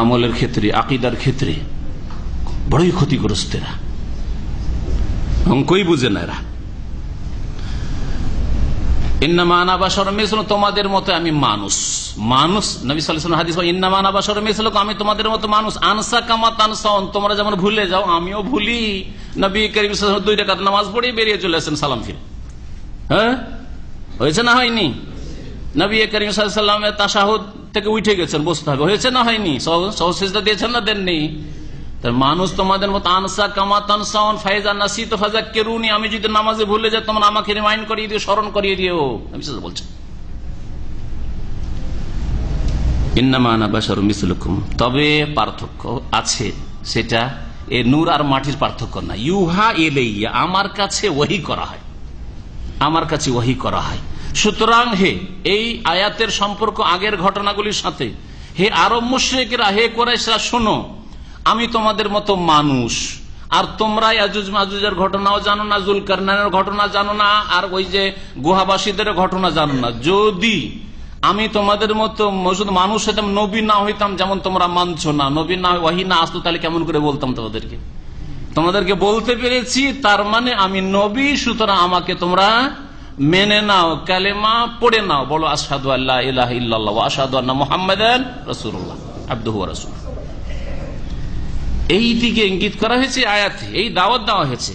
আমলের ক্ষেত্রে, আকীদার ক্ষেত্রে বড়ই ক্ষতিগ্রস্তেরা, অঙ্কই বুঝে না এরা। ইন্নামা আনা বাশারুম মিসলুকুম, তোমাদের মতো আমি মানুষ। মানুষ, নবী সাল্লাল্লাহু আলাইহি ওয়াসাল্লাম হাদিস, ইন্নামা আনা বাশারুম মিসলুকুম, আমি তোমাদের মতো মানুষ। আনসা কামা তানসাউন, তোমরা যেমন ভুলে যাও আমিও ভুলি। নবী করিম সাল্লাল্লাহু আলাইহি ওয়াসাল্লাম 2 রাকাত নামাজ পড়ে বেরিয়ে চলে আসেন সালাম ফিরে। হ্যাঁ, হয়েছে না হয়নি? নবী করিম সাল্লাল্লাহু আলাইহি ওয়াসাল্লাম তাশাহুদ থেকে উঠে গেছেন, বসতে হবে, হয়েছে না হয়নি? সহজ সিজদা দিয়েছেন না দেননি? তার মানুষ তোমাদের মতো। আনসা কামা তানসাউন ফাইজা নাসিতু ফাযাক্কিরুনি, আমি যদি নামাজে ভুলে যাই তোমরা আমাকে রিমাইন্ড করিয়ে দিও, স্মরণ করিয়ে দিও। নবী সাল্লাল্লাহু বলছেন ইন্নামা আনা বাশারুম মিসলুকুম। তবে পার্থক্য আছে, সেটা এ নূর আর মাটির পার্থক্য না। ইউহা ইলাইয়া, আমার কাছে ওহী করা হয়, আমার কাছে ওহী করা হয়। সুতরাং হে, এই আয়াতের সম্পর্ক আগের ঘটনাগুলির সাথে, হে আরব মুশরিকরা, হে কুরাইশরা, শোনো, আমি তোমাদের মতো মানুষ, আর তোমরা ইয়াজুজ মাজুজের ঘটনাও জানো না, জুলকারনাইনের ঘটনা জানো না, আর ওই যে গুহাবাসীদের ঘটনা জানো না। যদি আমি তোমাদের মতো শুধু মানুষ হইতাম, নবী না হইতাম, যেমন তোমরা মানছো না, নবী না ওহী না আসতো, তাহলে কেমন করে বলতাম তোমাদেরকে? তোমাদেরকে বলতে পেরেছি, তার মানে আমি নবী, সুতরাং আমাকে তোমরা মেনে নাও, কালেমা পড়ে নাও, বলো আশহাদু আল্লা ইলাহা ইল্লাল্লাহ ওয়া আশহাদু আন্না মুহাম্মাদান রাসূলুল্লাহ আবদুহু ওয়া রাসূলুহু। এই দিকে ইঙ্গিত করা হয়েছে আয়াতে, এই দাওয়াত দেওয়া হয়েছে।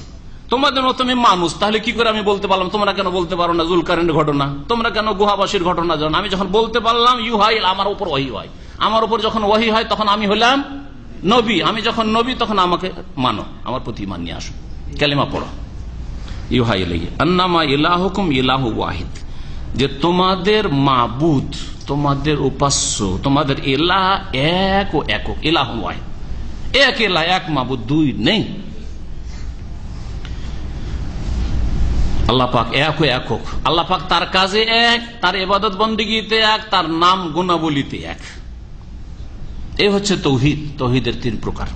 তোমাদের মতো আমি মানুষ, তাহলে কি করে আমি বলতে পারলাম? তোমরা কেন বলতে পারো না জুলকারনাইনের ঘটনা? তোমরা কেন গুহাবাসীর ঘটনা জানো? আমি যখন বলতে পারলাম, ইউহাই, আমার উপর ওহী হয়, আমার উপর যখন ওহী হয় তখন আমি হলাম নবী, আমি যখন নবী তখন আমাকে মানো, আমার প্রতি ইমান নিয়ে আসো, কালেমা পড়ো। ইউহাই ইলাইহি আন্নামা ইলাহুকুম ইলাহু ওয়াহিদ, যে তোমাদের মাবুদ, তোমাদের উপাস্য, তোমাদের ইলাহ এক ও একক, ইলাহু ওয়াহিদ, এক ইলাহ, এক মাবুদ, দুই নেই। আল্লাহ পাক এক ও একক, আল্লাহ পাক তার কাজে এক, তার ইবাদত বন্দেগীতে এক, তার নাম গুণাবলীতে এক। এই হচ্ছে তৌহিদ, তৌহিদের তিন প্রকার।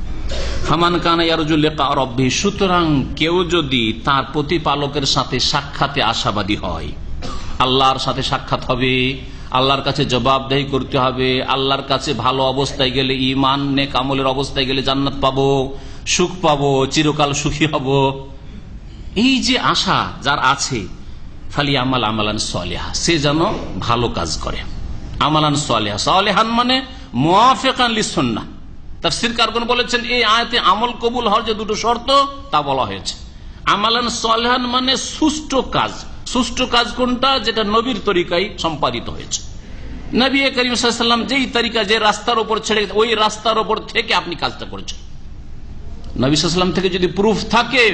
ফামান কানা ইয়ারজু লিকা রাব্বিহি, সুতরাং কেউ যদি তার প্রতিপালকের সাথে সাক্ষাতে আশাবাদী হয়, আল্লাহর সাথে সাক্ষাৎ হবে, আল্লাহর কাছে জবাবদেহি করতে হবে, আল্লাহর কাছে ভালো অবস্থায় গেলে, ঈমান নেক আমলের অবস্থায় গেলে জান্নাত পাবো, সুখ পাবো, চিরকাল সুখী হব, এই যে আশা যার আছে, ফালিয়ামাল আমালান সালিহা, সে যেন ভালো কাজ করে। আমালান সালিহা, সালিহান মানে মুওয়াফিকান লিসুন্নাহ। তাফসীরকারগণ বলেছেন এই আয়াতে আমল কবুল হওয়ার যে দুটো শর্ত তা বলা হয়েছে। আমালান সালিহান মানে সুষ্ঠু কাজ। সুষ্ঠু কাজ কোনটা? যেটা নবীর তরিকায় সম্পাদিত হয়েছে। নবী করিম সাল্লাল্লাহু আলাইহি ওয়াসাল্লাম যেই তরিকা, যে রাস্তার উপর ছেড়ে, ওই রাস্তার উপর থেকে আপনি কাজটা করেছেন। নবী সাল্লাল্লাহু আলাইহি ওয়াসাল্লাম থেকে যদি প্রুফ থাকে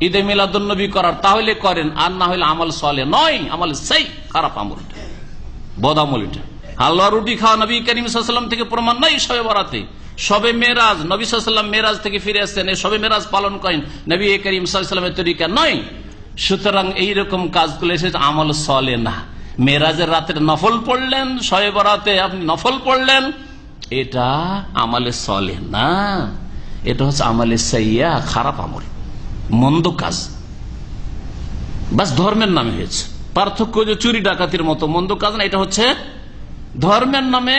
ঈদে মিলাদুন নবী করার, তাহলে করেন, আর না হলে আমল সালেহ নয়, আমল সেই খারাপ আমল, বদ আমল। এটা হালুয়া রুটি খাওয়া নবী করিম সাল্লাল্লাহু আলাইহি ওয়াসাল্লাম থেকে প্রমাণ নাই। শবে বরাতে, শবে মেরাজ, নবী সাল্লাল্লাহু আলাইহি ওয়াসাল্লাম মেরাজ থেকে ফিরে আসছেন, এই শবে মেরাজ পালন করেন, নবী করিম সাল্লাল্লাহু আলাইহি ওয়াসাল্লামের তরিকা নয়। সুতরাং এইরকম কাজ করলে সেটা আমল সালেহ না। মেরাজের রাতের নফল পড়লেন, শবে বরাতে আপনি নফল পড়লেন, এটা আমলে সালেহ না, এটা হচ্ছে আমলে সাইয়্যা, খারাপ আমল, মন্দ কাজ। বাস ধর্মের নামে হয়েছে। পার্থক্য যে চুরি ডাকাতির মতো মন্দ কাজ না, এটা হচ্ছে ধর্মের নামে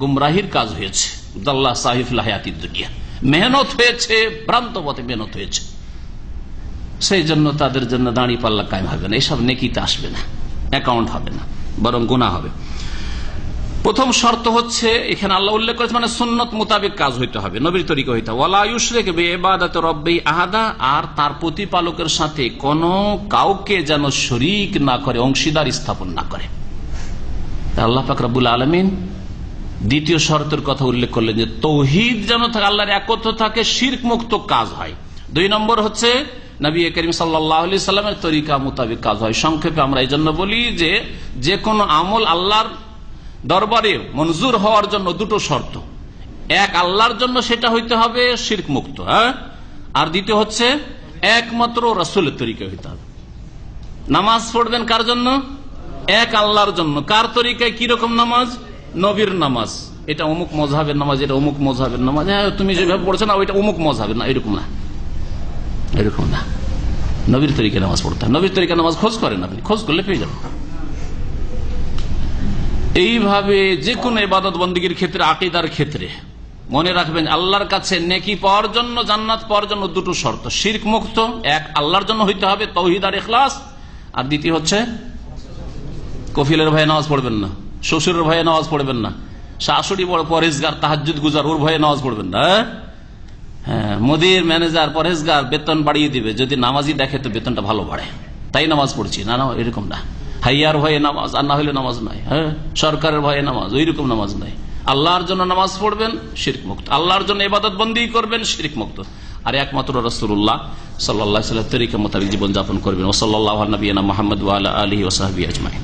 গুমরাহির কাজ হয়েছে। আল্লাহ সাহিফুল হায়াতিদ দুনিয়া, মেহনত হয়েছে, ভ্রান্ত পথে মেহনত হয়েছে, সেই জন্য তাদের জন্য দাঁড়ি পাল্লা কায়েম হবে না, এসব নেকিতে আসবে না, অ্যাকাউন্ট হবে না, বরং গুনাহ হবে। প্রথম শর্ত হচ্ছে এখানে আল্লাহ উল্লেখ করেছে, মানে সুন্নত মোতাবেক কাজ হইতে হবে, নবীর তরিকা হইতে হবে। ওয়ালা ইউশরিক বিইবাদাতি রাব্বিহি আহাদা, আর তার প্রতিপালকের সাথে কোন কাউকে যেন শরীক না করে, অংশীদার স্থাপন না করে। আল্লাহ পাক রব্বুল আলামিন দ্বিতীয় শর্তের কথা উল্লেখ করলেন যে তৌহিদ যেন থাকে, আল্লাহর একত্র থাকে, শিরক মুক্ত কাজ হয়। 2 নম্বর হচ্ছে নবী করিম সাল্লাল্লাহু আলাইহি সাল্লামের তরিকা মোতাবেক কাজ হয়। সংক্ষেপে আমরা এই জন্য বলি যে কোনো আমল আল্লাহর দরবারে মঞ্জুর হওয়ার জন্য দুটো শর্ত, এক আল্লাহর জন্য সেটা হইতে হবে শিরক মুক্ত, আর দ্বিতীয় হচ্ছে একমাত্র রাসূলের তরিকা হইতে হবে। নামাজ পড়বেন কার জন্য? এক আল্লাহর জন্য। কার তরিকায়? কিরকম নামাজ? নবীর নামাজ। এটা অমুক মযহাবের নামাজ, এটা অমুক মযহাবের নামাজ, তুমি যেভাবে পড়ছো না ওইটা অমুক মযহাবের না, এরকম না, এরকম না। নবীর তরিকায় নামাজ পড়তে হয়। নবীর তরিকায় নামাজ খোঁজ করেন, আপনি খোঁজ করলে পেয়ে যাবেন। এইভাবে যে কোনো ইবাদত বন্দেগীর ক্ষেত্রে, আকীদার ক্ষেত্রে মনে রাখবেন আল্লাহর কাছে নেকি পাওয়ার জন্য, জান্নাত পাওয়ার জন্য দুটো শর্ত, শিরক মুক্ত, এক আল্লাহর জন্য হইতে হবে, তাওহীদ আর ইখলাস, আর দ্বিতীয় হচ্ছে কফিলের ভয়ে নামাজ পড়বেন না, শ্বশুরের ভয়ে নামাজ পড়বেন না, শাশুড়ি বড় পরহেজগার তাহাজ্জুদ গুজার, ওর ভয়ে নামাজ পড়বেন না। হ্যাঁ, মোদির ম্যানেজার পরহেজগার, বেতন বাড়িয়ে দিবে, যদি নামাজি দেখে তো বেতনটা ভালো বাড়ে, তাই নামাজ পড়ছি, না না এরকম না। হাইয়ার ভয়ে নামাজ, আর না হলে নামাজ নাই। হ্যাঁ, সরকারের ভয়ে নামাজ, ওইরকম নামাজ নাই। আল্লাহর জন্য নামাজ পড়বেন, শিরক মুক্ত। আল্লাহর জন্য ইবাদত বন্দেগী করবেন, শিরক মুক্ত। আর একমাত্র রাসূলুল্লাহ সাল্লাল্লাহু আলাইহি ওয়াসাল্লামের তরিকা মোতাবেক জীবন যাপন করবেন। ওয়া সাল্লাল্লাহু আলা নবিয়িনা মুহাম্মদ ওয়া আলা আলিহি ওয়া সাহবিহি আজমাইন।